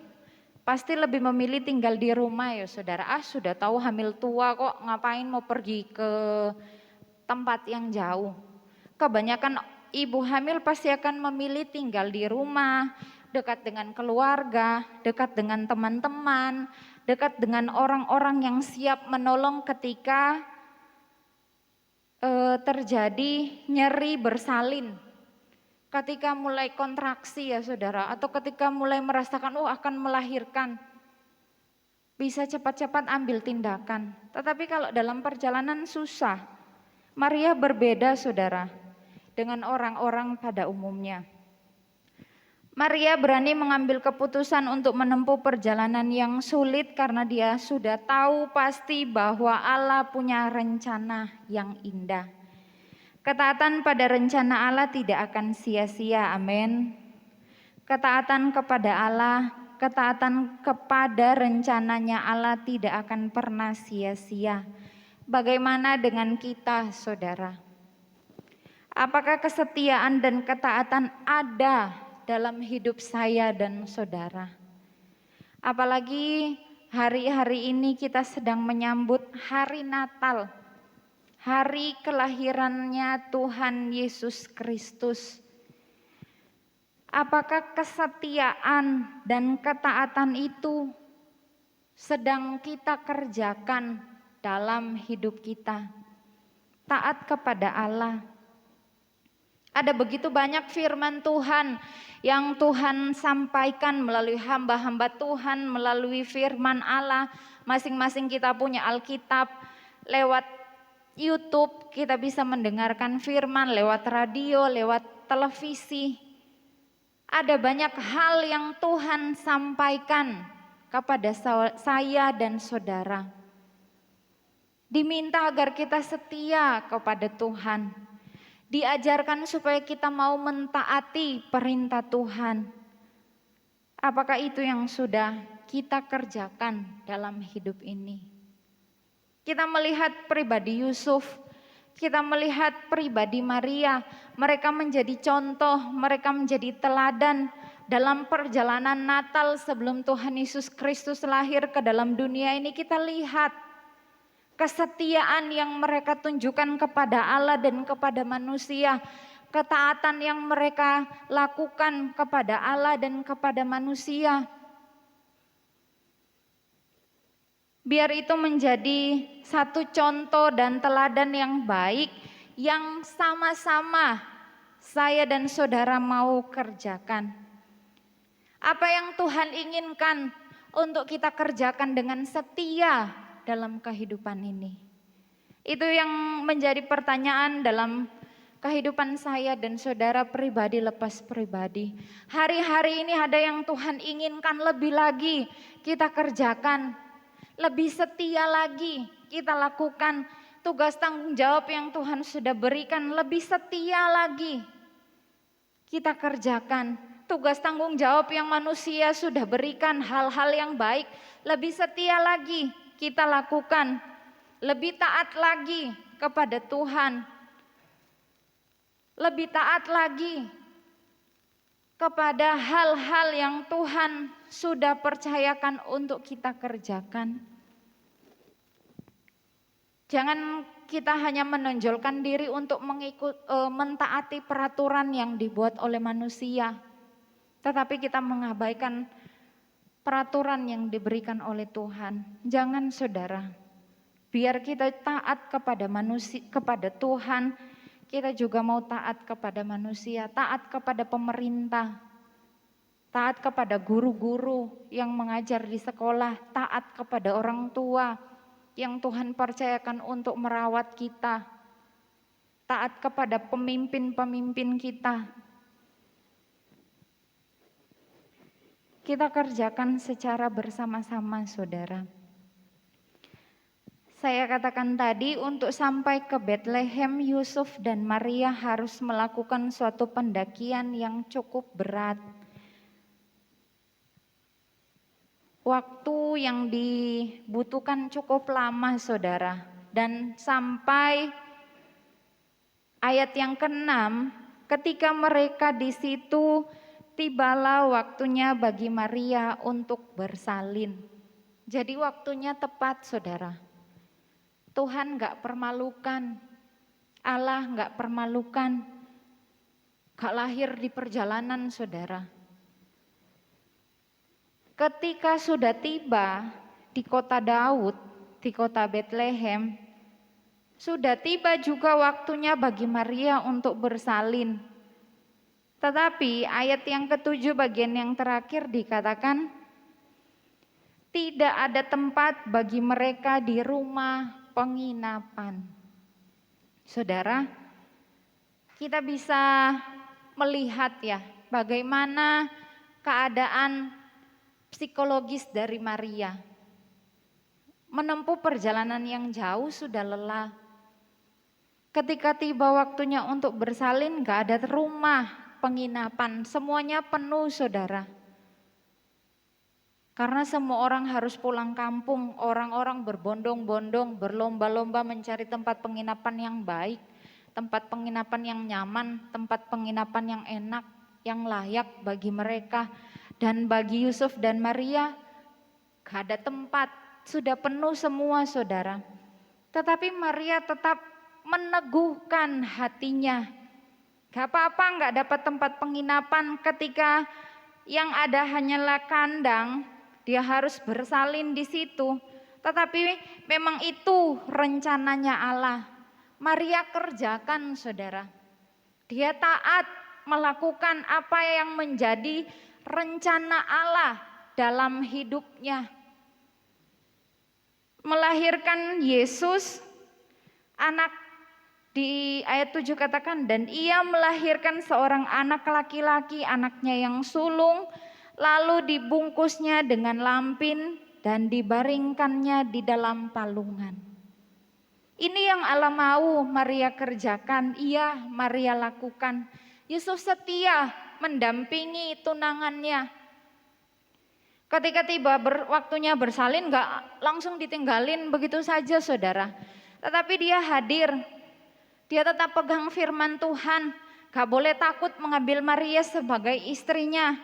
pasti lebih memilih tinggal di rumah ya saudara. Sudah tahu hamil tua kok, ngapain mau pergi ke tempat yang jauh. Kebanyakan ibu hamil pasti akan memilih tinggal di rumah, dekat dengan keluarga, dekat dengan teman-teman, dekat dengan orang-orang yang siap menolong ketika terjadi nyeri bersalin. Ketika mulai kontraksi ya saudara, atau ketika mulai merasakan akan melahirkan, bisa cepat-cepat ambil tindakan. Tetapi kalau dalam perjalanan susah. Maria berbeda saudara dengan orang-orang pada umumnya. Maria berani mengambil keputusan untuk menempuh perjalanan yang sulit karena dia sudah tahu pasti bahwa Allah punya rencana yang indah. Ketaatan pada rencana Allah tidak akan sia-sia, amin. Ketaatan kepada Allah, ketaatan kepada rencananya Allah tidak akan pernah sia-sia. Bagaimana dengan kita, saudara? Apakah kesetiaan dan ketaatan ada dalam hidup saya dan saudara? Apalagi hari-hari ini kita sedang menyambut hari Natal. Hari kelahirannya Tuhan Yesus Kristus. Apakah kesetiaan dan ketaatan itu sedang kita kerjakan dalam hidup kita? Taat kepada Allah. Ada begitu banyak firman Tuhan yang Tuhan sampaikan melalui hamba-hamba Tuhan, melalui firman Allah. Masing-masing kita punya Alkitab, lewat YouTube kita bisa mendengarkan firman, lewat radio, lewat televisi. Ada banyak hal yang Tuhan sampaikan kepada saya dan saudara. Diminta agar kita setia kepada Tuhan. Diajarkan supaya kita mau mentaati perintah Tuhan. Apakah itu yang sudah kita kerjakan dalam hidup ini? Kita melihat pribadi Yusuf, kita melihat pribadi Maria. Mereka menjadi contoh, mereka menjadi teladan dalam perjalanan Natal sebelum Tuhan Yesus Kristus lahir ke dalam dunia ini. Kita lihat kesetiaan yang mereka tunjukkan kepada Allah dan kepada manusia. Ketaatan yang mereka lakukan kepada Allah dan kepada manusia. Biar itu menjadi satu contoh dan teladan yang baik yang sama-sama saya dan saudara mau kerjakan. Apa yang Tuhan inginkan untuk kita kerjakan dengan setia dalam kehidupan ini. Itu yang menjadi pertanyaan dalam kehidupan saya dan saudara pribadi lepas pribadi. Hari-hari ini ada yang Tuhan inginkan lebih lagi kita kerjakan. Lebih setia lagi kita lakukan. Tugas tanggung jawab yang Tuhan sudah berikan lebih setia lagi kita kerjakan. Tugas tanggung jawab yang manusia sudah berikan hal-hal yang baik lebih setia lagi kita lakukan. Lebih taat lagi kepada Tuhan. Lebih taat lagi kepada hal-hal yang Tuhan sudah percayakan untuk kita kerjakan. Jangan kita hanya menonjolkan diri untuk mentaati peraturan yang dibuat oleh manusia, tetapi kita mengabaikan peraturan yang diberikan oleh Tuhan. Jangan saudara, biar kita taat kepada manusia, kepada Tuhan, kita juga mau taat kepada manusia, taat kepada pemerintah, taat kepada guru-guru yang mengajar di sekolah, taat kepada orang tua yang Tuhan percayakan untuk merawat kita, taat kepada pemimpin-pemimpin kita. Kita kerjakan secara bersama-sama saudara. Saya katakan tadi untuk sampai ke Bethlehem, Yusuf dan Maria harus melakukan suatu pendakian yang cukup berat. Waktu yang dibutuhkan cukup lama saudara. Dan sampai ayat yang ke-6, ketika mereka di situ, tibalah waktunya bagi Maria untuk bersalin. Jadi waktunya tepat saudara. Tuhan gak permalukan, Allah gak permalukan, gak lahir di perjalanan saudara. Ketika sudah tiba di kota Daud, di kota Bethlehem, sudah tiba juga waktunya bagi Maria untuk bersalin. Tetapi ayat yang ke-7 bagian yang terakhir dikatakan, tidak ada tempat bagi mereka di rumah penginapan. Saudara, kita bisa melihat ya bagaimana keadaan psikologis dari Maria. Menempuh perjalanan yang jauh sudah lelah. Ketika tiba waktunya untuk bersalin gak ada rumah penginapan, semuanya penuh saudara. Karena semua orang harus pulang kampung, orang-orang berbondong-bondong, berlomba-lomba mencari tempat penginapan yang baik, tempat penginapan yang nyaman, tempat penginapan yang enak, yang layak bagi mereka. Dan bagi Yusuf dan Maria, gak ada tempat, sudah penuh semua saudara. Tetapi Maria tetap meneguhkan hatinya. Gak apa-apa gak dapat tempat penginapan ketika yang ada hanyalah kandang, dia harus bersalin di situ. Tetapi memang itu rencananya Allah. Maria kerjakan saudara. Dia taat melakukan apa yang menjadi rencana Allah dalam hidupnya. Melahirkan Yesus, anak di ayat 7 katakan, dan ia melahirkan seorang anak laki-laki, anaknya yang sulung, lalu dibungkusnya dengan lampin dan dibaringkannya di dalam palungan. Ini yang Allah mau Maria kerjakan, iya Maria lakukan. Yusuf setia mendampingi tunangannya. Ketika tiba waktunya bersalin gak langsung ditinggalin begitu saja saudara. Tetapi dia hadir, dia tetap pegang firman Tuhan. Gak boleh takut mengambil Maria sebagai istrinya.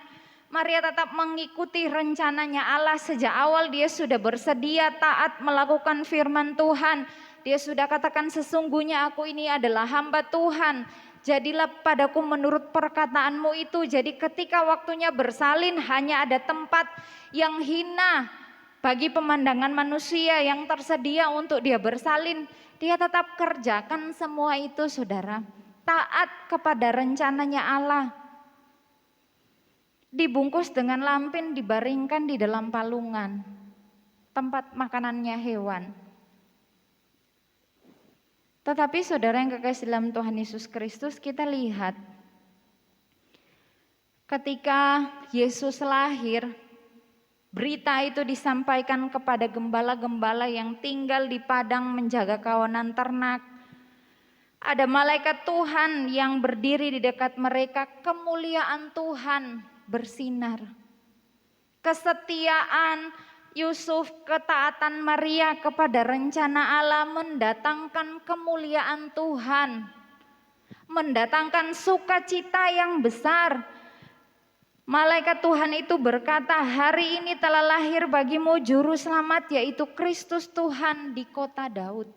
Maria tetap mengikuti rencananya Allah. Sejak awal dia sudah bersedia taat melakukan firman Tuhan. Dia sudah katakan sesungguhnya aku ini adalah hamba Tuhan. Jadilah padaku menurut perkataanmu itu. Jadi ketika waktunya bersalin hanya ada tempat yang hina, bagi pemandangan manusia yang tersedia untuk dia bersalin, dia tetap kerjakan semua itu, saudara. Taat kepada rencananya Allah. Dibungkus dengan lampin, dibaringkan di dalam palungan, tempat makanannya hewan. Tetapi saudara yang kekasih dalam Tuhan Yesus Kristus, kita lihat ketika Yesus lahir, berita itu disampaikan kepada gembala-gembala yang tinggal di padang menjaga kawanan ternak. Ada malaikat Tuhan yang berdiri di dekat mereka, kemuliaan Tuhan bersinar. Kesetiaan Yusuf, ketaatan Maria kepada rencana Allah mendatangkan kemuliaan Tuhan, mendatangkan sukacita yang besar. Malaikat Tuhan itu berkata, hari ini telah lahir bagimu juru selamat, yaitu Kristus Tuhan di kota Daud.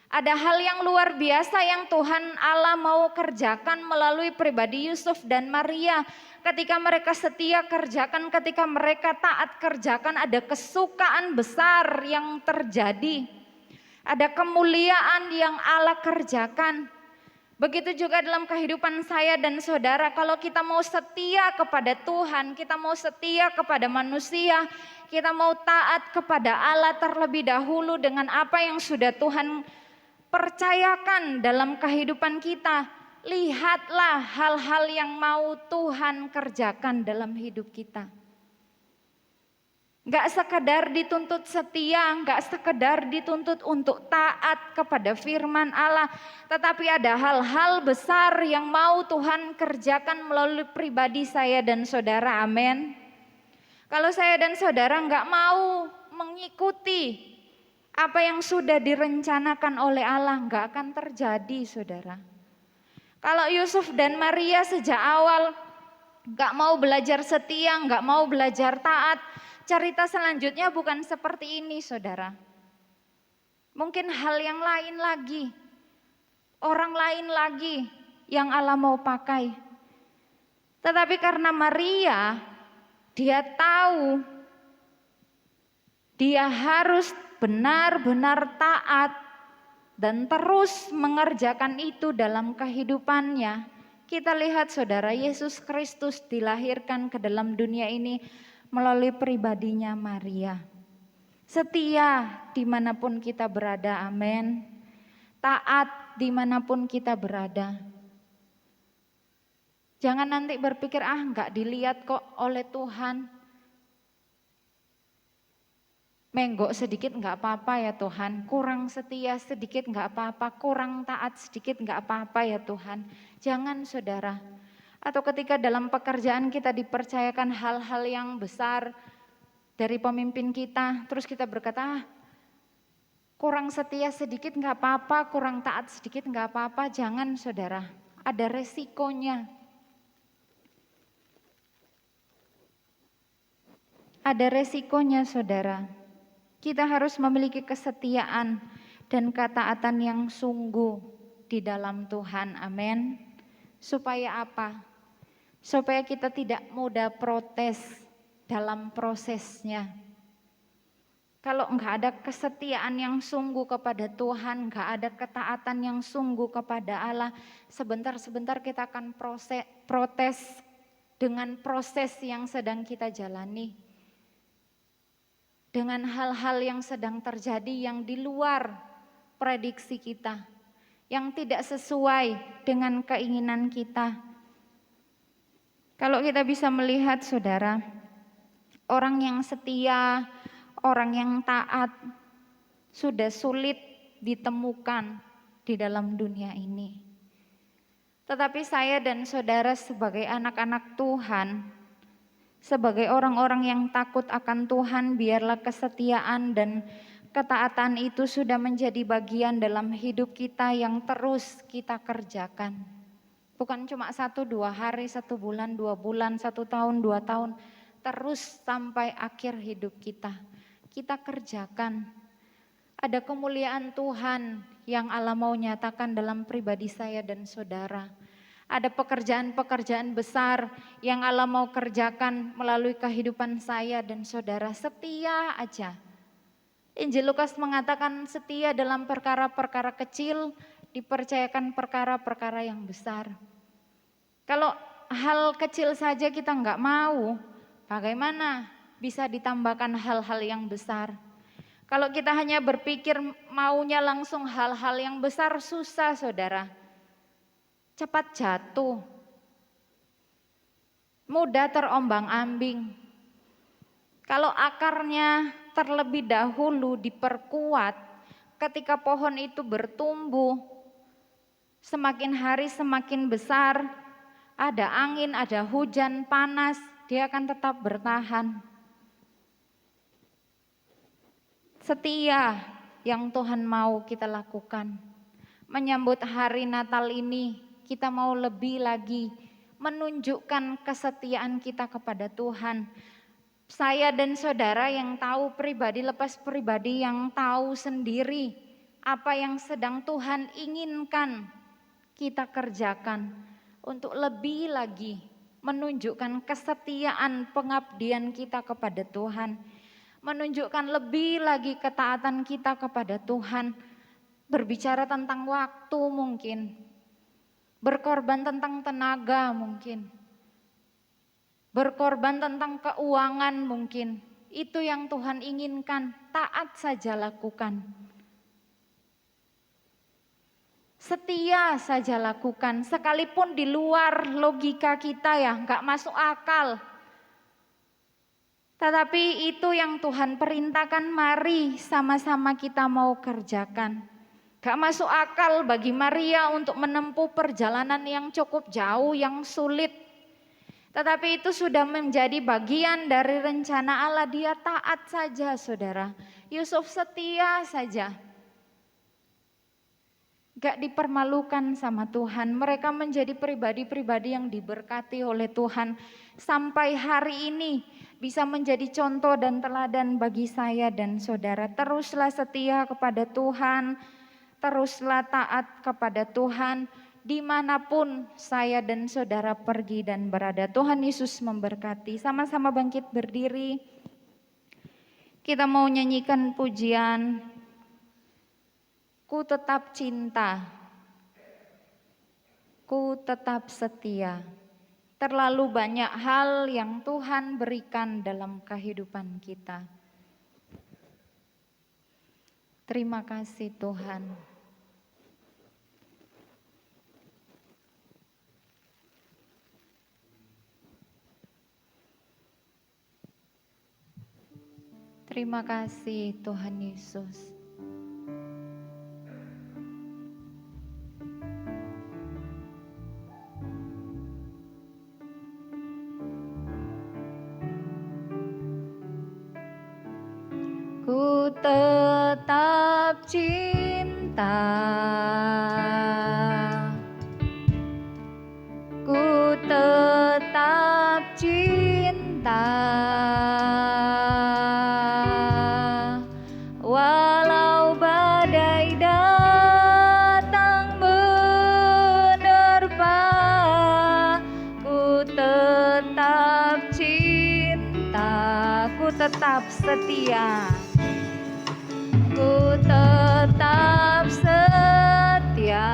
Ada hal yang luar biasa yang Tuhan Allah mau kerjakan melalui pribadi Yusuf dan Maria. Ketika mereka setia kerjakan, ketika mereka taat kerjakan, ada kesukaan besar yang terjadi. Ada kemuliaan yang Allah kerjakan. Begitu juga dalam kehidupan saya dan saudara, kalau kita mau setia kepada Tuhan, kita mau setia kepada manusia, kita mau taat kepada Allah terlebih dahulu dengan apa yang sudah Tuhan percayakan dalam kehidupan kita. Lihatlah hal-hal yang mau Tuhan kerjakan dalam hidup kita. Gak sekedar dituntut setia, gak sekedar dituntut untuk taat kepada firman Allah, tetapi ada hal-hal besar yang mau Tuhan kerjakan melalui pribadi saya dan saudara, amin. Kalau saya dan saudara gak mau mengikuti apa yang sudah direncanakan oleh Allah, gak akan terjadi, saudara. Kalau Yusuf dan Maria sejak awal gak mau belajar setia, gak mau belajar taat, cerita selanjutnya bukan seperti ini, saudara. Mungkin hal yang lain lagi, orang lain lagi yang Allah mau pakai. Tetapi karena Maria, dia tahu dia harus benar-benar taat dan terus mengerjakan itu dalam kehidupannya. Kita lihat saudara, Yesus Kristus dilahirkan ke dalam dunia ini melalui pribadinya Maria. Setia dimanapun kita berada, amin. Taat dimanapun kita berada. Jangan nanti berpikir, enggak dilihat kok oleh Tuhan. Menggok sedikit enggak apa-apa ya Tuhan, kurang setia sedikit enggak apa-apa, kurang taat sedikit enggak apa-apa ya Tuhan. Jangan saudara. Atau ketika dalam pekerjaan kita dipercayakan hal-hal yang besar dari pemimpin kita, terus kita berkata, kurang setia sedikit enggak apa-apa, kurang taat sedikit enggak apa-apa. Jangan saudara, ada resikonya. Ada resikonya saudara. Kita harus memiliki kesetiaan dan ketaatan yang sungguh di dalam Tuhan, amin. Supaya apa? Supaya kita tidak mudah protes dalam prosesnya. Kalau enggak ada kesetiaan yang sungguh kepada Tuhan, enggak ada ketaatan yang sungguh kepada Allah, sebentar-sebentar kita akan protes dengan proses yang sedang kita jalani. Dengan hal-hal yang sedang terjadi yang di luar prediksi kita, yang tidak sesuai dengan keinginan kita. Kalau kita bisa melihat saudara, orang yang setia, orang yang taat sudah sulit ditemukan di dalam dunia ini. Tetapi saya dan saudara sebagai anak-anak Tuhan, sebagai orang-orang yang takut akan Tuhan, biarlah kesetiaan dan ketaatan itu sudah menjadi bagian dalam hidup kita yang terus kita kerjakan. Bukan cuma 1-2 hari, 1 bulan, 2 bulan, 1 tahun, 2 tahun, terus sampai akhir hidup kita. Kita kerjakan. Ada kemuliaan Tuhan yang Allah mau nyatakan dalam pribadi saya dan saudara. Ada pekerjaan-pekerjaan besar yang Allah mau kerjakan melalui kehidupan saya dan saudara. Setia aja. Injil Lukas mengatakan setia dalam perkara-perkara kecil, dipercayakan perkara-perkara yang besar. Kalau hal kecil saja kita nggak mau, bagaimana bisa ditambahkan hal-hal yang besar? Kalau kita hanya berpikir maunya langsung hal-hal yang besar, susah saudara. Cepat jatuh, mudah terombang-ambing. Kalau akarnya terlebih dahulu diperkuat, ketika pohon itu bertumbuh, semakin hari semakin besar, ada angin, ada hujan, panas, dia akan tetap bertahan. Setia yang Tuhan mau kita lakukan. Menyambut hari Natal ini, kita mau lebih lagi menunjukkan kesetiaan kita kepada Tuhan. Saya dan saudara yang tahu pribadi, lepas pribadi, yang tahu sendiri apa yang sedang Tuhan inginkan kita kerjakan untuk lebih lagi menunjukkan kesetiaan pengabdian kita kepada Tuhan, menunjukkan lebih lagi ketaatan kita kepada Tuhan, berbicara tentang waktu mungkin, berkorban tentang tenaga mungkin, berkorban tentang keuangan mungkin. Itu yang Tuhan inginkan, taat saja lakukan. Setia saja lakukan, sekalipun di luar logika kita ya, gak masuk akal. Tetapi itu yang Tuhan perintahkan, mari sama-sama kita mau kerjakan. Gak masuk akal bagi Maria untuk menempuh perjalanan yang cukup jauh, yang sulit. Tetapi itu sudah menjadi bagian dari rencana Allah, dia taat saja saudara. Yusuf setia saja. Gak dipermalukan sama Tuhan, mereka menjadi pribadi-pribadi yang diberkati oleh Tuhan. Sampai hari ini bisa menjadi contoh dan teladan bagi saya dan saudara. Teruslah setia kepada Tuhan, teruslah taat kepada Tuhan dimanapun saya dan saudara pergi dan berada. Tuhan Yesus memberkati. Sama-sama bangkit berdiri. Kita mau nyanyikan pujian Ku tetap cinta, ku tetap setia. Terlalu banyak hal yang Tuhan berikan dalam kehidupan kita. Terima kasih Tuhan. Terima kasih Tuhan Yesus. Ku tetap cinta, ku tetap cinta, walau badai datang menerpa, ku tetap cinta, ku tetap setia. Ku tetap setia,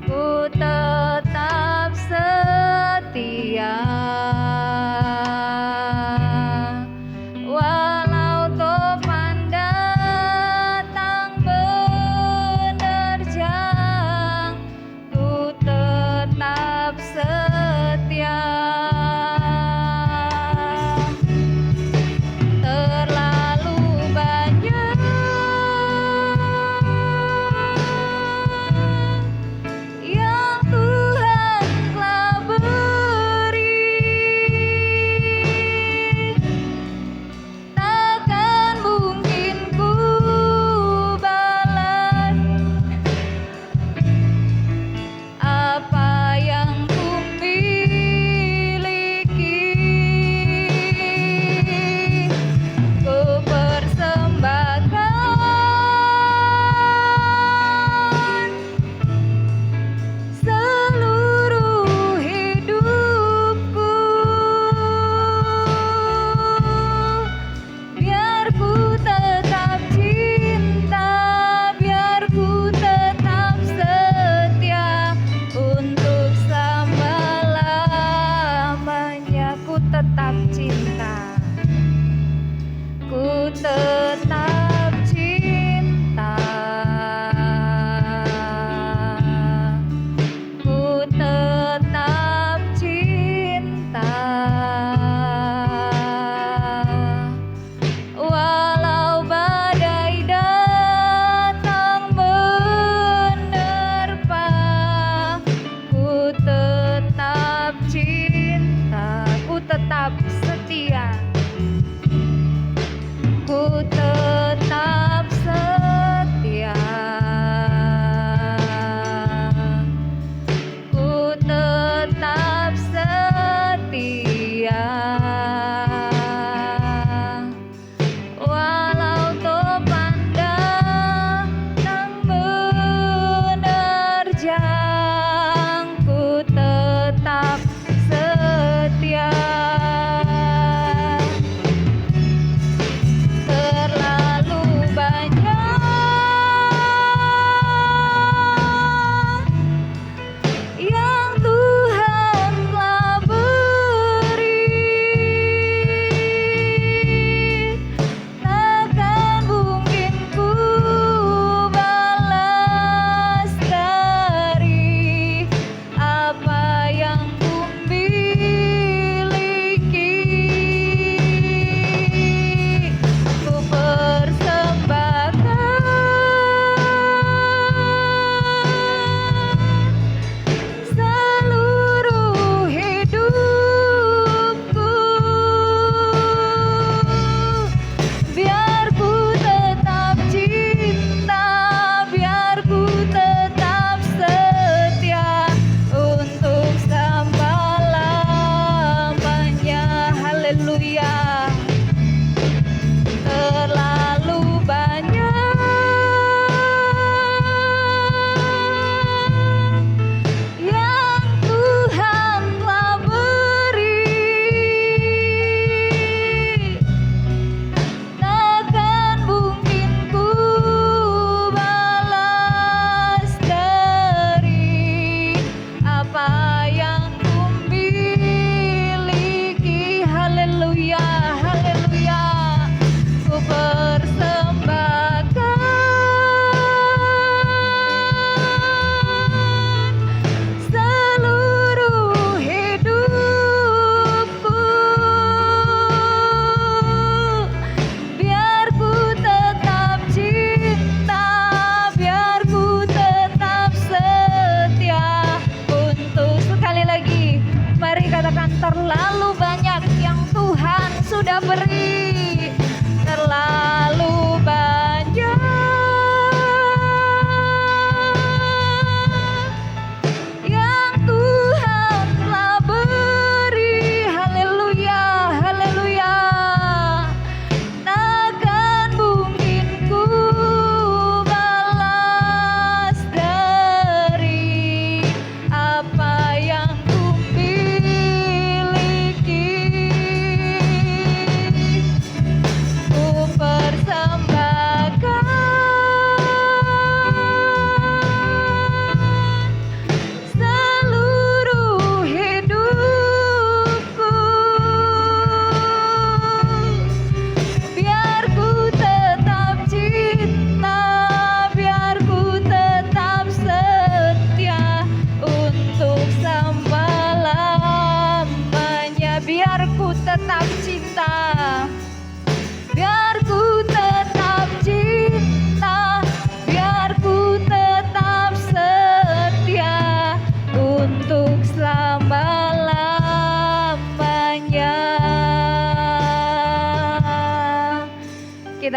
ku tetap setia, walau topan datang menerjang, ku tetap setia.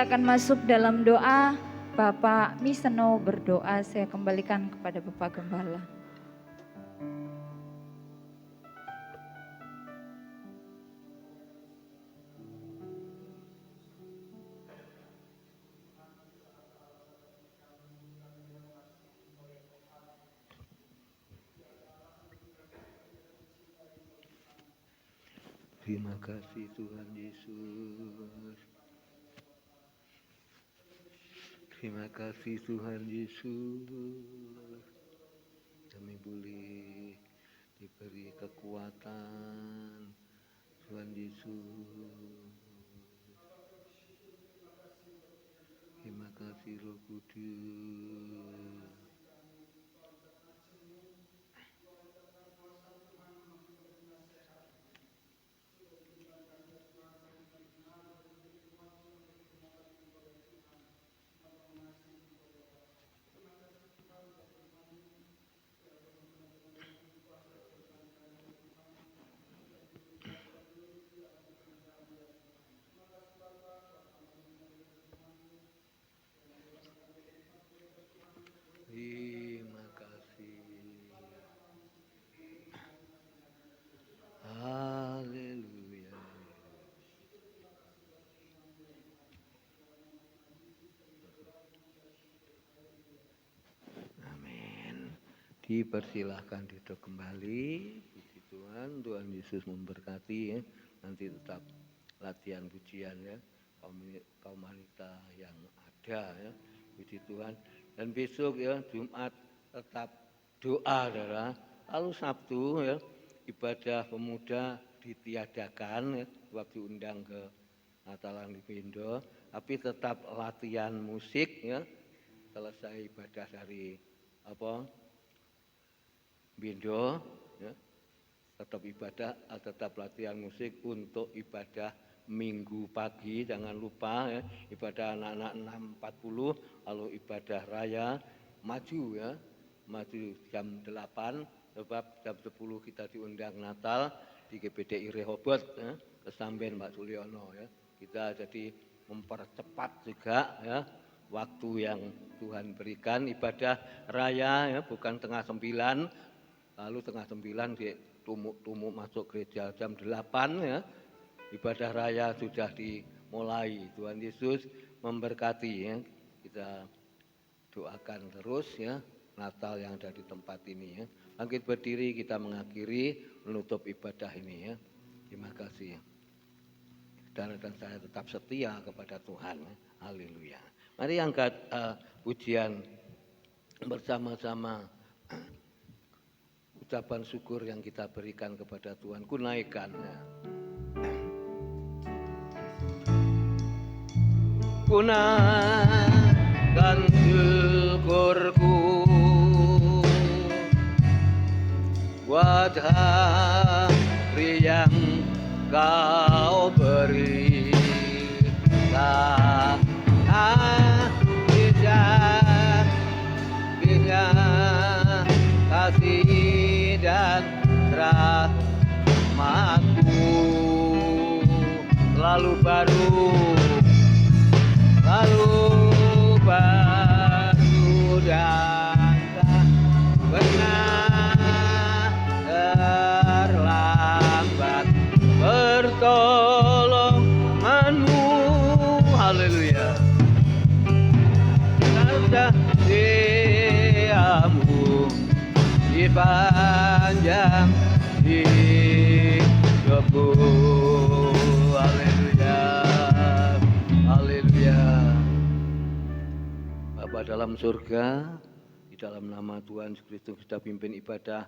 kita akan masuk dalam doa. Bapak Miseno berdoa, saya kembalikan kepada Bapak Gembala.
Terima kasih Tuhan Yesus. Terima kasih Tuhan Yesus. Kami boleh diberi kekuatan Tuhan Yesus. Terima kasih Roh Kudus. Terima kasih. Haleluya. Amin. Dipersilahkan duduk kembali. Puji Tuhan, Tuhan Yesus memberkati ya. Nanti tetap latihan pujian ya. Kaum wanita yang ada ya. Puji Tuhan. Dan besok ya Jumat tetap doa saudara. Lalu Sabtu ya ibadah pemuda ditiadakan ya, waktu undang ke Natalan di Pindo, tapi tetap latihan musik ya. Selesai ibadah dari Bindo ya, tetap ibadah, tetap latihan musik untuk ibadah Minggu pagi. Jangan lupa ya, ibadah anak-anak 6.40, lalu ibadah raya maju ya, maju jam 8, sebab jam 10 kita diundang Natal di GPDI Rehoboth ya, kesamben Mbak Suliono ya. Kita jadi mempercepat juga ya waktu yang Tuhan berikan. Ibadah raya ya, bukan tengah 9, lalu tengah 9 di tumuk-tumuk masuk gereja jam 8 ya. Ibadah raya sudah dimulai. Tuhan Yesus memberkati ya. Kita doakan terus ya Natal yang ada di tempat ini ya. Bangkit berdiri, kita mengakhiri menutup ibadah ini ya. Terima kasih. Dan saya tetap setia kepada Tuhan. Haleluya. Mari angkat pujian bersama-sama. Ucapan syukur yang kita berikan kepada Tuhan, ku naikkan ya. Ku naikkan syukurku buat hari yang kau beri. Kasih dan rahmatmu selalu baru dan tak pernah terlambat pertolonganmu. Haleluya. Setiamu sepanjang hidupku. Haleluya. Haleluya. Bapa dalam surga, di dalam nama Tuhan Yesus Kristus kita pimpin ibadah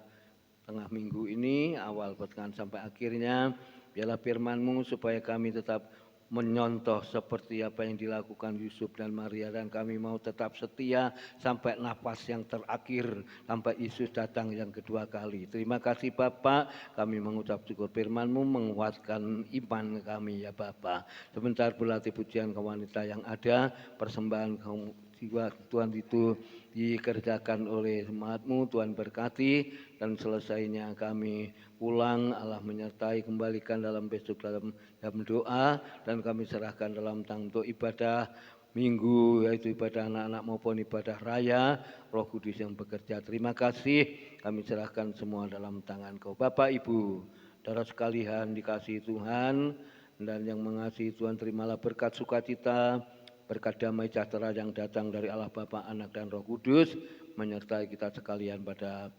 tengah minggu ini, awal pertengahan sampai akhirnya. Biarlah firman-Mu supaya kami tetap menyontoh seperti apa yang dilakukan Yusuf dan Maria, dan kami mau tetap setia sampai nafas yang terakhir, sampai Yesus datang yang kedua kali. Terima kasih Bapak, kami mengucap syukur firman-Mu menguatkan iman kami ya Bapak. Sebentar berlatih pujian kaum wanita yang ada, persembahan kaum jiwa Tuhan itu dikerjakan oleh jemaat-Mu, Tuhan berkati, dan selesainya kami pulang, Allah menyertai, kembalikan dalam besok dalam doa, dan kami serahkan dalam tanggung ibadah minggu, yaitu ibadah anak-anak maupun ibadah raya, Roh Kudus yang bekerja. Terima kasih, kami serahkan semua dalam tangan Kau. Bapak, Ibu, saudara sekalian dikasihi Tuhan, dan yang mengasihi Tuhan, terimalah berkat sukacita, berkat damai sejahtera yang datang dari Allah Bapa, Anak, dan Roh Kudus, menyertai kita sekalian pada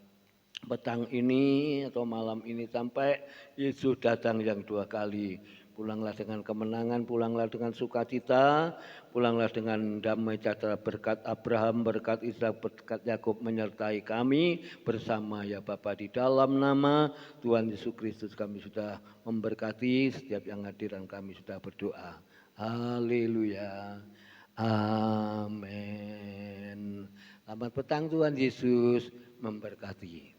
petang ini atau malam ini sampai Yesus datang yang dua kali. Pulanglah dengan kemenangan, pulanglah dengan sukacita, pulanglah dengan damai sejahtera, berkat Abraham, berkat Ishak, berkat Yakub menyertai kami bersama ya Bapa, di dalam nama Tuhan Yesus Kristus kami sudah memberkati setiap yang hadir dan kami sudah berdoa. Haleluya. Amin. Selamat petang, Tuhan Yesus memberkati.